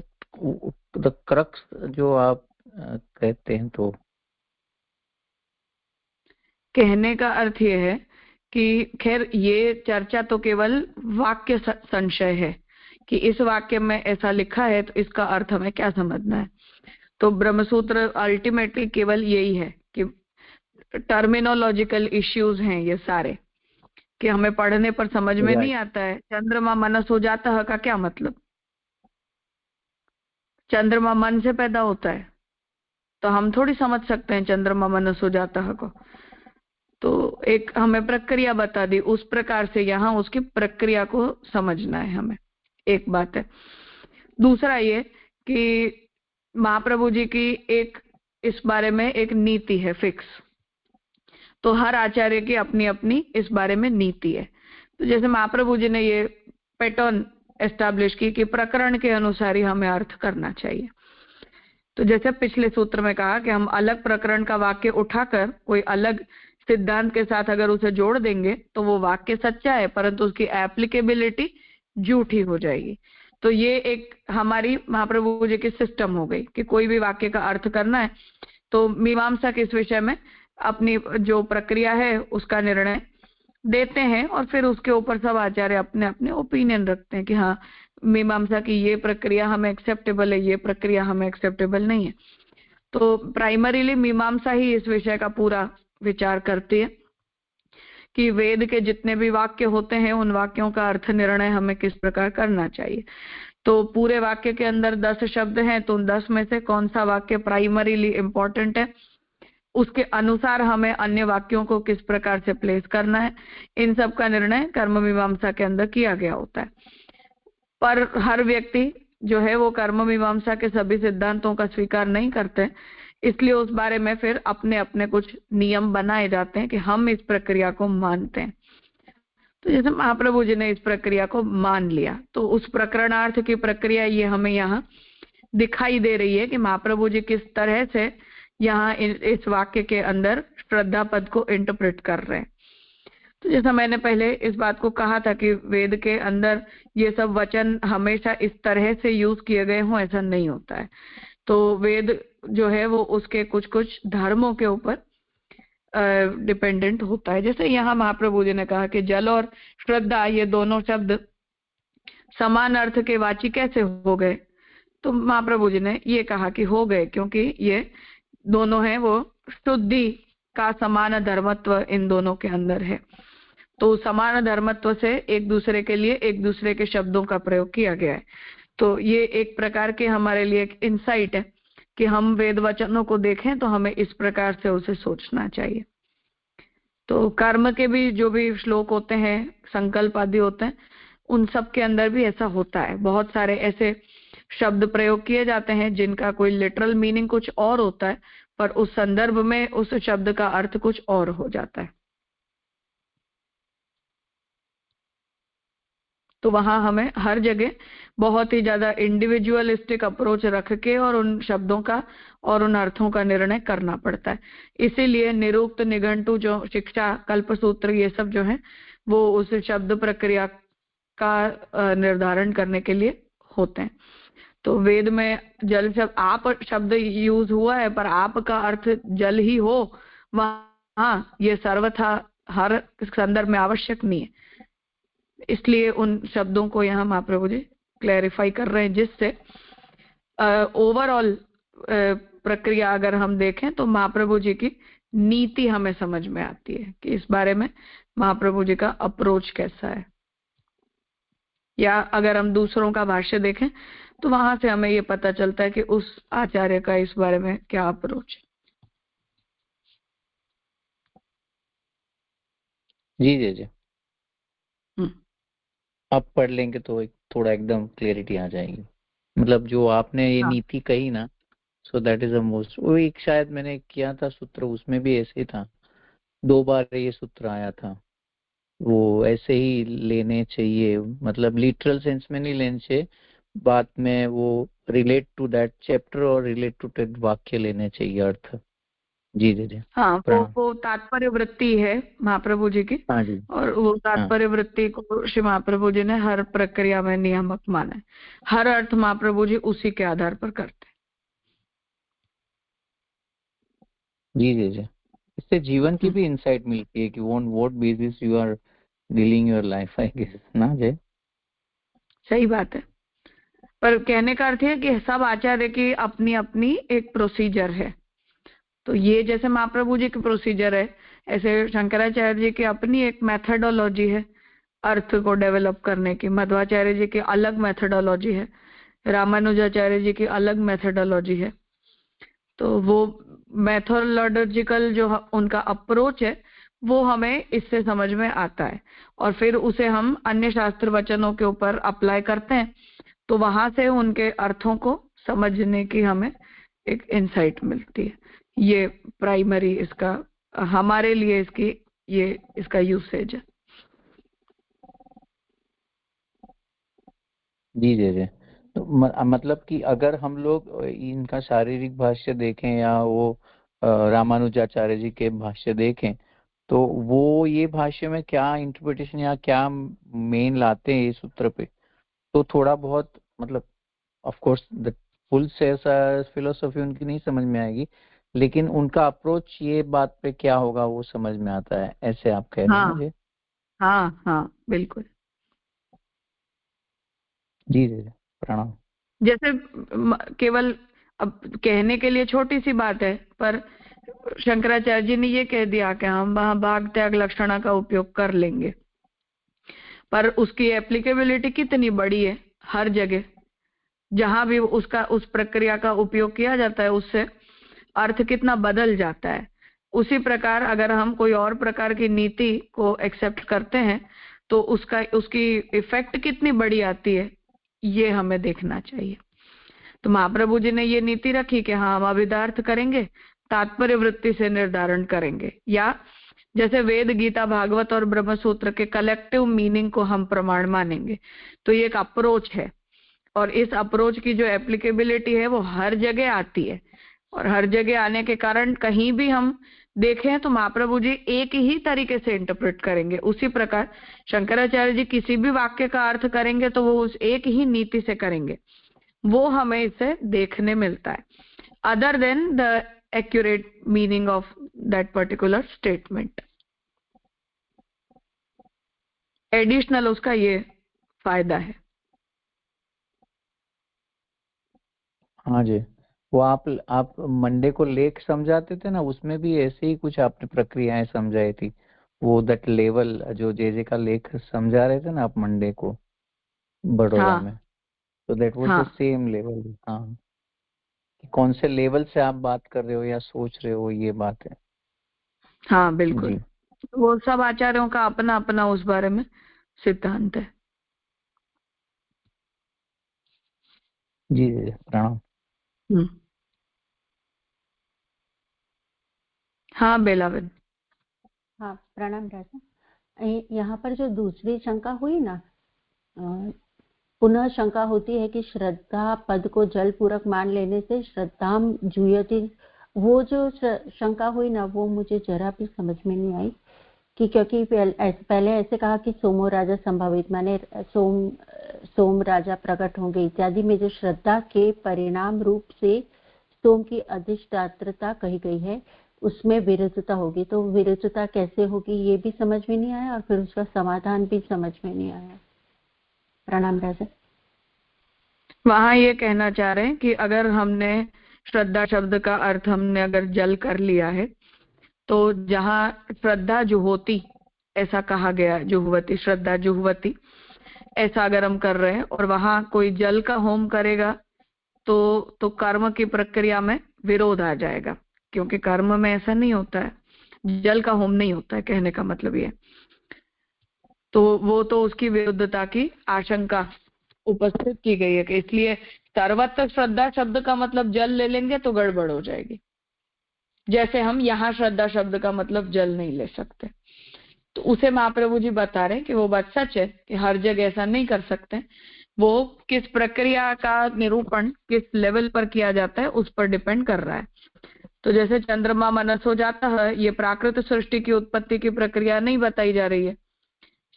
द क्रक्स जो आप कहते हैं तो? कहने का अर्थ ये है कि खैर ये चर्चा तो केवल वाक्य संशय है कि इस वाक्य में ऐसा लिखा है तो इसका अर्थ हमें क्या समझना है। तो ब्रह्मसूत्र अल्टीमेटली केवल यही है कि टर्मिनोलॉजिकल इश्यूज हैं ये सारे, कि हमें पढ़ने पर समझ में नहीं आता है। चंद्रमा मनसो जाता है का क्या मतलब? चंद्रमा मन से पैदा होता है, तो हम थोड़ी समझ सकते हैं चंद्रमा मनसो जाता है को। तो एक हमें प्रक्रिया बता दी, उस प्रकार से यहाँ उसकी प्रक्रिया को समझना है हमें, एक बात है। दूसरा ये कि महाप्रभु जी की एक इस बारे में एक नीति है फिक्स, तो हर आचार्य की अपनी अपनी इस बारे में नीति है। तो जैसे महाप्रभु जी ने ये पैटर्न एस्टैब्लिश की कि प्रकरण के अनुसार ही हमें अर्थ करना चाहिए। तो जैसे पिछले सूत्र में कहा कि हम अलग प्रकरण का वाक्य उठाकर कोई अलग सिद्धांत के साथ अगर उसे जोड़ देंगे तो वो वाक्य सच्चा है, परंतु उसकी एप्लीकेबिलिटी झूठी हो जाएगी। तो ये एक हमारी महाप्रभु जी की सिस्टम हो गई कि कोई भी वाक्य का अर्थ करना है तो मीमांसा के इस विषय में अपनी जो प्रक्रिया है उसका निर्णय देते हैं, और फिर उसके ऊपर सब आचार्य अपने अपने ओपिनियन रखते हैं कि हाँ मीमांसा की ये प्रक्रिया हमें एक्सेप्टेबल है, ये प्रक्रिया हमें एक्सेप्टेबल नहीं है। तो प्राइमरीली मीमांसा ही इस विषय का पूरा विचार करती है कि वेद के जितने भी वाक्य होते हैं उन वाक्यों का अर्थ निर्णय हमें किस प्रकार करना चाहिए। तो पूरे वाक्य के अंदर 10 शब्द हैं, तो उन 10 में से कौन सा वाक्य प्राइमरीली इंपॉर्टेंट है, उसके अनुसार हमें अन्य वाक्यों को किस प्रकार से प्लेस करना है, इन सब का निर्णय कर्म मीमांसा के अंदर किया गया होता है। पर हर व्यक्ति जो है वो कर्म मीमांसा के सभी सिद्धांतों का स्वीकार नहीं करते, इसलिए उस बारे में फिर अपने अपने कुछ नियम बनाए जाते हैं कि हम इस प्रक्रिया को मानते हैं। तो जैसे महाप्रभु जी ने इस प्रक्रिया को मान लिया, तो उस प्रकरणार्थ की प्रक्रिया ये हमें यहाँ दिखाई दे रही है कि महाप्रभु जी किस तरह से यहाँ इस वाक्य के अंदर श्रद्धा पद को इंटरप्रेट कर रहे हैं। तो जैसा मैंने पहले इस बात को कहा था कि वेद के अंदर ये सब वचन हमेशा इस तरह से यूज किए गए हों ऐसा नहीं होता है। तो वेद जो है वो उसके कुछ कुछ धर्मों के ऊपर डिपेंडेंट होता है। जैसे यहाँ महाप्रभु जी ने कहा कि जल और श्रद्धा ये दोनों शब्द समान अर्थ के वाची कैसे हो गए, तो महाप्रभु जी ने ये कहा कि हो गए क्योंकि ये दोनों हैं वो शुद्धि का समान धर्मत्व इन दोनों के अंदर है। तो समान धर्मत्व से एक दूसरे के लिए एक दूसरे के शब्दों का प्रयोग किया गया है। तो ये एक प्रकार के हमारे लिए एक इंसाइट है कि हम वेद वचनों को देखें तो हमें इस प्रकार से उसे सोचना चाहिए। तो कर्म के भी जो भी श्लोक होते हैं, संकल्प आदि होते हैं, उन सब के अंदर भी ऐसा होता है। बहुत सारे ऐसे शब्द प्रयोग किए जाते हैं जिनका कोई लिटरल मीनिंग कुछ और होता है, पर उस संदर्भ में उस शब्द का अर्थ कुछ और हो जाता है। तो वहां हमें हर जगह बहुत ही ज्यादा इंडिविजुअलिस्टिक अप्रोच रख के और उन शब्दों का और उन अर्थों का निर्णय करना पड़ता है। इसीलिए निरुक्त, निघंटु, जो शिक्षा, कल्पसूत्र, ये सब जो है वो उस शब्द प्रक्रिया का निर्धारण करने के लिए होते हैं। तो वेद में जल शब्द, आप शब्द यूज हुआ है, पर आप का अर्थ जल ही हो वहां, ये सर्वथा हर संदर्भ में आवश्यक नहीं है। इसलिए उन शब्दों को यहाँ महाप्रभु जी क्लैरिफाई कर रहे हैं, जिससे ओवरऑल प्रक्रिया अगर हम देखें तो महाप्रभु जी की नीति हमें समझ में आती है कि इस बारे में महाप्रभु जी का अप्रोच कैसा है। या अगर हम दूसरों का भाष्य देखें तो वहां से हमें ये पता चलता है कि उस आचार्य का इस बारे में क्या अप्रोच है। जी जी जी, आप पढ़ लेंगे तो थोड़ा एकदम क्लियरिटी आ जाएगी। मतलब जो आपने ये नीति कही ना, so that is the most. वो एक शायद मैंने किया था सूत्र, उसमें भी ऐसे ही था, 2 बार ये सूत्र आया था। वो ऐसे ही लेने चाहिए, मतलब लिटरल सेंस में नहीं लेने चाहिए, बाद में वो रिलेट टू दैट चैप्टर और रिलेट टू दैट वाक्य लेने चाहिए अर्थ। जी जी जी, हाँ, वो तात्पर्य वृत्ति है महाप्रभु जी की। हाँ जी। और वो तात्पर्य वृत्ति को श्री महाप्रभु जी ने हर प्रक्रिया में नियामक माना है। हर अर्थ महाप्रभु जी उसी के आधार पर करते हैं। जी जी जी। इससे जीवन की भी इंसाइट मिलती है कि on what basis you are dealing your life, I guess ना जय। सही बात है। पर कहने का अर्थ है कि सब आचार्य की अपनी अपनी एक प्रोसीजर है। तो ये जैसे महाप्रभु जी की प्रोसीजर है, ऐसे शंकराचार्य जी की अपनी एक मेथडोलॉजी है अर्थ को डेवलप करने की। मध्वाचार्य जी की अलग मेथडोलॉजी है, रामानुजाचार्य जी की अलग मेथडोलॉजी है। तो वो मेथोडोलॉजिकल जो उनका अप्रोच है वो हमें इससे समझ में आता है, और फिर उसे हम अन्य शास्त्र वचनों के ऊपर अप्लाई करते हैं, तो वहां से उनके अर्थों को समझने की हमें एक इंसाइट मिलती है। ये प्राइमरी इसका हमारे लिए इसकी ये इसका यूसेज है। जी जी जी। तो मतलब कि अगर हम लोग इनका शारीरिक भाष्य देखें या वो रामानुजाचार्य जी के भाष्य देखें, तो वो ये भाष्य में क्या इंटरप्रिटेशन या क्या मेन लाते हैं इस सूत्र पे, तो थोड़ा बहुत मतलब of course the full philosophy उनकी नहीं समझ में आएगी, लेकिन उनका अप्रोच ये बात पे क्या होगा वो समझ में आता है, ऐसे आप कह रहे हैं ना हाँ जी। हाँ हाँ बिल्कुल। जी जी जी, प्रणाम। जैसे केवल अब कहने के लिए छोटी सी बात है, पर शंकराचार्य जी ने ये कह दिया कि हम वहां भाग त्याग लक्षणा का उपयोग कर लेंगे, पर उसकी एप्लीकेबिलिटी कितनी बड़ी है। हर जगह जहां भी उसका उस प्रक्रिया का उपयोग किया जाता है उससे अर्थ कितना बदल जाता है। उसी प्रकार अगर हम कोई और प्रकार की नीति को एक्सेप्ट करते हैं तो उसका उसकी इफेक्ट कितनी बड़ी आती है, ये हमें देखना चाहिए। तो महाप्रभु जी ने ये नीति रखी कि हाँ हम अभिधार्थ करेंगे, तात्पर्य वृत्ति से निर्धारण करेंगे, या जैसे वेद गीता भागवत और ब्रह्म सूत्र के कलेक्टिव मीनिंग को हम प्रमाण मानेंगे। तो ये एक अप्रोच है, और इस अप्रोच की जो एप्लीकेबिलिटी है वो हर जगह आती है, और हर जगह आने के कारण कहीं भी हम देखें तो महाप्रभु जी एक ही तरीके से इंटरप्रेट करेंगे। उसी प्रकार शंकराचार्य जी किसी भी वाक्य का अर्थ करेंगे तो वो उस एक ही नीति से करेंगे, वो हमें इससे देखने मिलता है, other than the accurate meaning of that particular statement. Additional उसका ये फायदा है। हाँ जी। वो आप मंडे को लेख समझाते थे ना, उसमें भी ऐसे ही कुछ आपने प्रक्रियाएं समझाई थी, वो दैट लेवल जो जे का लेख समझा रहे थे ना आप मंडे को बड़ौदा में, हाँ तो दैट वाज द हाँ सेम लेवल। हाँ, कि कौन से लेवल से आप बात कर रहे हो या सोच रहे हो, ये बात है। हाँ बिल्कुल। जी वो सब आचार्यों का अपना अपना उस बारे में सिद्धांत है। जी जी, प्रणाम। हम्म। हाँ बेलावन। हाँ प्रणाम राजा। यहाँ पर जो दूसरी शंका हुई ना, पुनः शंका होती है कि श्रद्धा पद को जल पूरक मान लेने से श्रद्धाम जूयति, वो जो शंका हुई ना वो मुझे जरा भी समझ में नहीं आई कि क्योंकि पहले ऐसे कहा कि सोमो राजा संभावित, माने सोम राजा प्रकट होंगे इत्यादि में जो श्रद्धा के परिणाम रूप से सोम की अधिष्ठात्रता कही गई है उसमें विरुद्धता होगी, तो विरुद्धता कैसे होगी ये भी समझ में नहीं आया और फिर उसका समाधान भी समझ में नहीं आया। प्रणाम राजा। वहां ये कहना चाह रहे हैं कि अगर हमने श्रद्धा शब्द का अर्थ हमने अगर जल कर लिया है, तो जहां श्रद्धा जुहोती ऐसा कहा गया, जुहवती श्रद्धा जुहवती ऐसा अगर हम कर रहे हैं और वहां कोई जल का होम करेगा तो कर्म की प्रक्रिया में विरोध आ जाएगा, क्योंकि कर्म में ऐसा नहीं होता है, जल का होम नहीं होता है, कहने का मतलब ये। तो वो तो उसकी विरुद्धता की आशंका उपस्थित की गई है कि इसलिए सर्वत्र श्रद्धा शब्द का मतलब जल ले लेंगे तो गड़बड़ हो जाएगी, जैसे हम यहाँ श्रद्धा शब्द का मतलब जल नहीं ले सकते। तो उसे महाप्रभु जी बता रहे हैं कि वो बात सच है कि हर जगह ऐसा नहीं कर सकते, वो किस प्रक्रिया का निरूपण किस लेवल पर किया जाता है उस पर डिपेंड कर रहा है। तो जैसे चंद्रमा मनस हो जाता है, ये प्राकृत सृष्टि की उत्पत्ति की प्रक्रिया नहीं बताई जा रही है,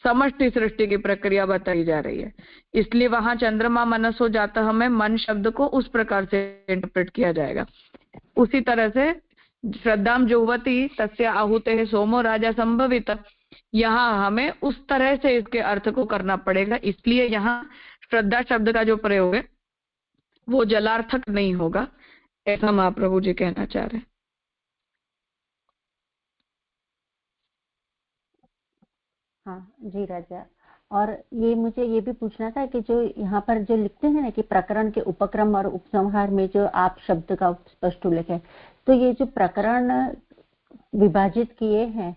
समष्टि सृष्टि की प्रक्रिया बताई जा रही है, इसलिए वहां चंद्रमा मनस हो जाता हमें मन शब्द को उस प्रकार से इंटरप्रेट किया जाएगा। उसी तरह से श्रद्धाम जुह्वति तस्य आहुते सोमो राजा संभवित, यहाँ हमें उस तरह से इसके अर्थ को करना पड़ेगा। इसलिए यहाँ श्रद्धा शब्द का जो प्रयोग है वो जलार्थक नहीं होगा, ऐसा महाप्रभु जी कहना चाह रहे हैं। हाँ जी राजा। और ये मुझे ये भी पूछना था कि जो यहाँ पर जो लिखते हैं ना कि प्रकरण के उपक्रम और उपसंहार में जो आप शब्द का स्पष्ट उल्लेख है, तो ये जो प्रकरण विभाजित किए हैं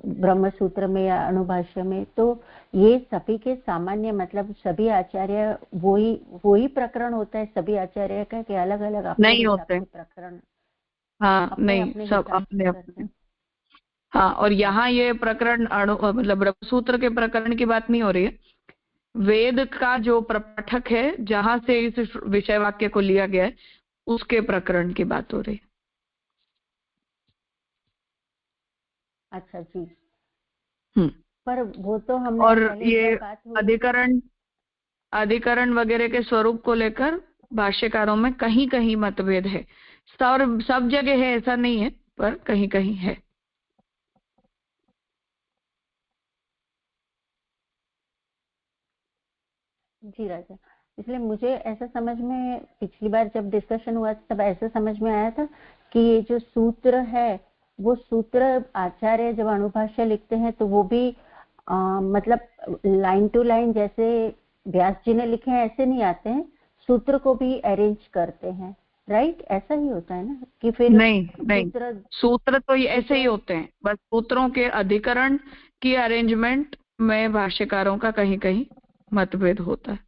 ब्रह्म सूत्र में या अणुभाष्य में, तो ये सभी के सामान्य मतलब सभी आचार्य वही प्रकरण होता है सभी आचार्य का, कि अलग अलग नहीं होते प्रकरण? हाँ नहीं, सब अपने अपने। हाँ, और यहाँ ये प्रकरण मतलब ब्रह्म सूत्र के प्रकरण की बात नहीं हो रही है, वेद का जो प्रपाठक है जहां से इस विषय वाक्य को लिया गया है उसके प्रकरण की बात हो रही है। अच्छा जी। पर वो तो हमने और पहले ये बात अधिकरण वगैरह के स्वरूप को लेकर भाष्यकारों में कहीं कहीं मतभेद है। सब जगह है ऐसा नहीं है, पर कहीं कहीं है। जी राजा। इसलिए मुझे ऐसा समझ में पिछली बार जब डिस्कशन हुआ तब ऐसा समझ में आया था कि ये जो सूत्र है वो सूत्र आचार्य जब अणुभाष्य लिखते हैं तो वो भी मतलब लाइन टू लाइन जैसे व्यास जी ने लिखे हैं ऐसे नहीं आते हैं, सूत्र को भी अरेंज करते हैं, राइट? ऐसा ही होता है ना कि फिर नहीं सूत्र तो ये ऐसे ही होते हैं, बस सूत्रों के अधिकरण की अरेंजमेंट में भाष्यकारों का कहीं कहीं मतभेद होता है।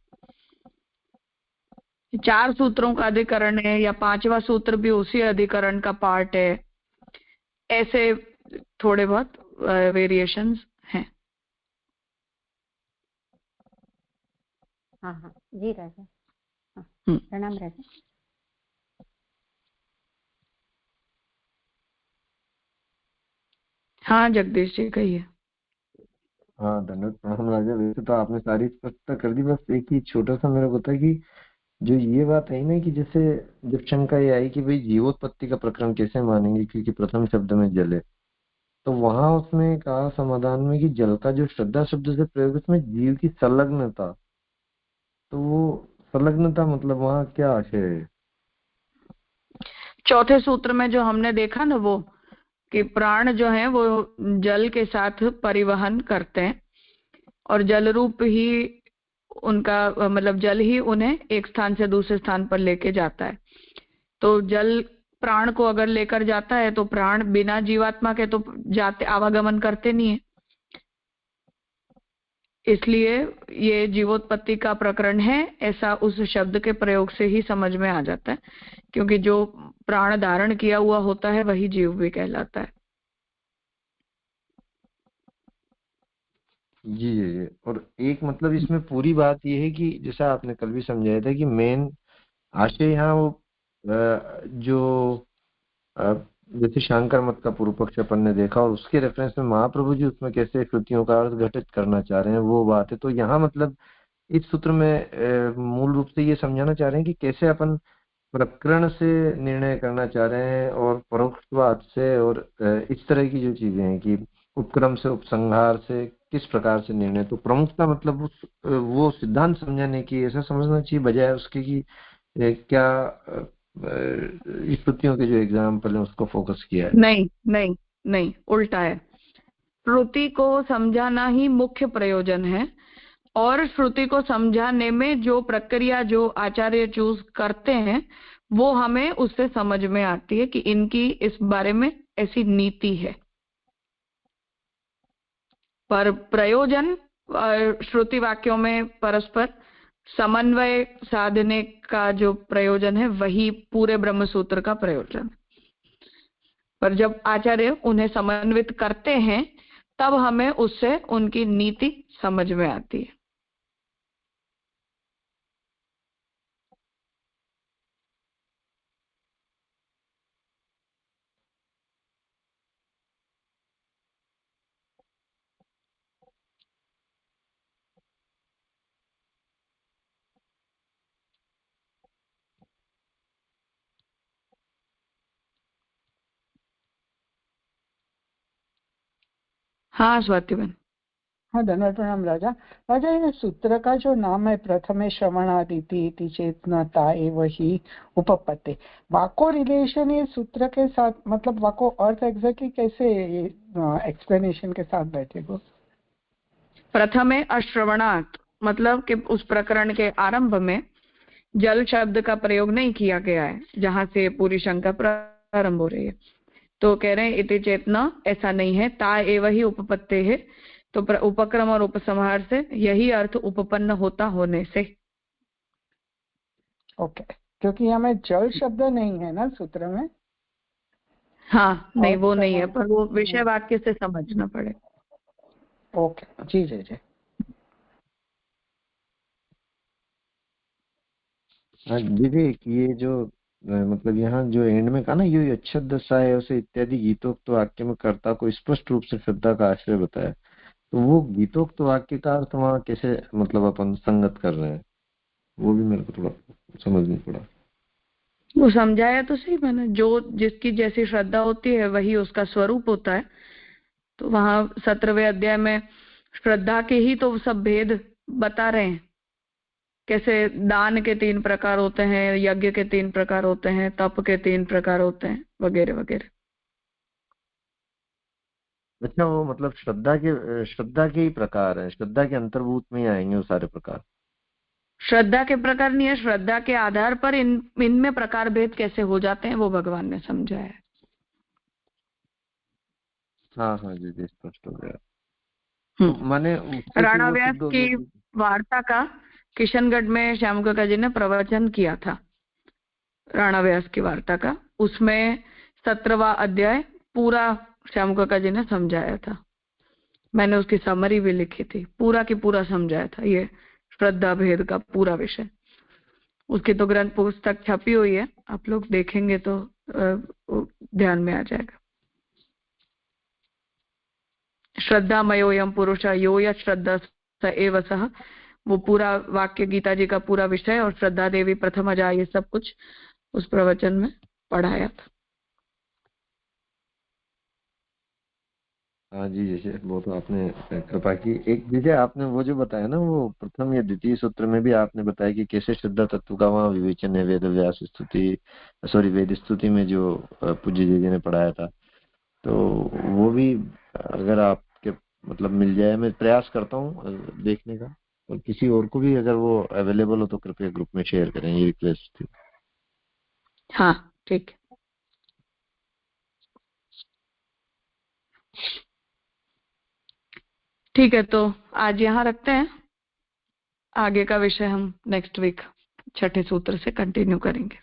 4 सूत्रों का अधिकरण है या 5वां सूत्र भी उसी अधिकरण का पार्ट है, ऐसे थोड़े बहुत वेरिएशंस हैं। हाँ हाँ जी राजा। हाँ, प्रणाम राजा। हाँ जगदीश जी कहिए। हाँ धन्यवाद, प्रणाम राजा। वैसे तो आपने सारी स्पष्टता कर दी, बस एक ही छोटा सा मेरे को था कि जो ये बात है ना कि जैसे जब शंका ये आई कि भाई जीवोत्पत्ति का प्रकरण कैसे मानेंगे क्योंकि प्रथम शब्द में जल है, तो वहां उसने कहा समाधान में कि जल का जो श्रद्धा शब्द से प्रयोग है उसमें जीव की संलग्नता, तो वो संलग्नता मतलब वहां क्या आशय है? चौथे सूत्र में जो हमने देखा ना वो कि प्राण जो है वो जल के साथ परिवहन करते हैं और जल रूप ही उनका मतलब जल ही उन्हें एक स्थान से दूसरे स्थान पर लेके जाता है। तो जल प्राण को अगर लेकर जाता है तो प्राण बिना जीवात्मा के तो जाते आवागमन करते नहीं है, इसलिए ये जीवोत्पत्ति का प्रकरण है ऐसा उस शब्द के प्रयोग से ही समझ में आ जाता है, क्योंकि जो प्राण धारण किया हुआ होता है वही जीव भी कहलाता है। जी। और एक मतलब इसमें पूरी बात ये है कि जैसा आपने कल भी समझाया था कि मेन आशय यहाँ वो जो जैसे शंकर मत का पूर्व पक्ष अपन ने देखा और उसके रेफरेंस में महाप्रभु जी उसमें कैसे श्रुतियों का अर्थ घटित करना चाह रहे हैं वो बात है। तो यहाँ मतलब इस सूत्र में मूल रूप से ये समझाना चाह रहे हैं कि कैसे अपन प्रकरण से निर्णय करना चाह रहे हैं और परोक्षवाद से और इस तरह की जो चीजें हैं कि उपक्रम से उपसंहार से किस प्रकार से निर्णय, तो प्रमुखता मतलब वो सिद्धांत समझाने की ऐसा समझना चाहिए बजाय उसके कि क्या स्मृतियों के जो एग्जाम्पल है उसको फोकस किया है। नहीं उल्टा है। श्रुति को समझाना ही मुख्य प्रयोजन है और श्रुति को समझाने में जो प्रक्रिया जो आचार्य चूज करते हैं वो हमें उससे समझ में आती है कि इनकी इस बारे में ऐसी नीति है। पर प्रयोजन श्रुति वाक्यों में परस्पर समन्वय साधने का जो प्रयोजन है वही पूरे ब्रह्म सूत्र का प्रयोजन। पर जब आचार्य उन्हें समन्वित करते हैं तब हमें उससे उनकी नीति समझ में आती है। हाँ स्वाति बहन। हाँ धन्यवाद प्रणाम राजा। राजा ये सूत्र का जो नाम है प्रथमे श्रवणादिति इति चेतनता एव ही उपपत्ति, वाको रिलेशन ये सूत्र के साथ, मतलब वाको अर्थ एग्जैक्टली कैसे एक्सप्लेनेशन के साथ बैठेगा? प्रथमे अश्रवणात् मतलब कि उस प्रकरण के आरंभ में जल शब्द का प्रयोग नहीं किया गया है, जहां से पूरी शंका प्रारंभ हो रही है। तो कह रहे हैं इति चेतना, ऐसा नहीं है, ता एव ही उपपत्ति है। तो उपक्रम और उपसंहार से यही अर्थ उपपन्न होता होने से। ओके, क्योंकि हमें जल शब्द नहीं है ना सूत्र में। हाँ नहीं वो नहीं है, पर वो विषय वाक्य से समझना पड़े। ओके जी जी जी। हाँ विवेक, ये जो मतलब यहाँ जो एंड में कहा ना, ये अच्छद दशाएं उसे इत्यादि गीतोक्त वाक्य में कर्ता को स्पष्ट रूप से श्रद्धा का आश्रय बताया, तो वो गीतोक्त वाक्य का अर्थ वहाँ कैसे मतलब अपन संगत कर रहे हैं, वो भी मेरे को थोड़ा समझ नहीं पड़ा। वो समझाया तो सही मैंने, जो जिसकी जैसी श्रद्धा होती है वही उसका स्वरूप होता है। तो वहां 17वें अध्याय में श्रद्धा के ही तो सब भेद बता रहे हैं, कैसे दान के 3 प्रकार होते हैं, यज्ञ के 3 प्रकार होते हैं, तप के 3 प्रकार होते हैं, वगैरह वगैरह। अच्छा, वो मतलब श्रद्धा के ही प्रकार है, श्रद्धा के अंतर्भूत में ही आएंगे वो सारे प्रकार। श्रद्धा के प्रकार नहीं है, श्रद्धा के आधार पर इनमें प्रकार भेद कैसे हो जाते हैं वो भगवान ने समझाया है। हाँ हाँ जी जी, स्पष्ट हो गया। तो माने राणा व्यास की वार्ता का किशनगढ़ में श्याम काका जी ने प्रवचन किया था, राणा व्यास की वार्ता का। उसमें 17वां अध्याय पूरा श्याम काका जी ने समझाया था। मैंने उसकी समरी भी लिखी थी, पूरा की पूरा समझाया था ये श्रद्धा भेद का पूरा विषय। उसकी तो ग्रंथ पुस्तक छपी हुई है, आप लोग देखेंगे तो ध्यान में आ जाएगा। श्रद्धामयोयम पुरुष यो यत् श्रद्धा स एव सः, वो पूरा वाक्य गीता जी का पूरा विषय और श्रद्धा देवी प्रथम अजा, ये सब कुछ उस प्रवचन में पढ़ाया था। हाँ जी, जैसे वो तो आपने कृपा की। एक विजय आपने वो जो बताया ना, वो प्रथम या द्वितीय सूत्र में भी आपने बताया कि कैसे श्रद्धा तत्व का वहाँ विवेचन है वेद व्यास स्तुति, सॉरी वेद स्तुति में जो पूज्य जी ने पढ़ाया था। तो वो भी अगर आपके मतलब मिल जाए, मैं प्रयास करता हूँ देखने का, और किसी और को भी अगर वो अवेलेबल हो तो कृपया ग्रुप में शेयर करें, ये रिक्वेस्ट थी। हाँ ठीक है। ठीक है, तो आज यहाँ रखते हैं। आगे का विषय हम नेक्स्ट वीक 6ठे सूत्र से कंटिन्यू करेंगे।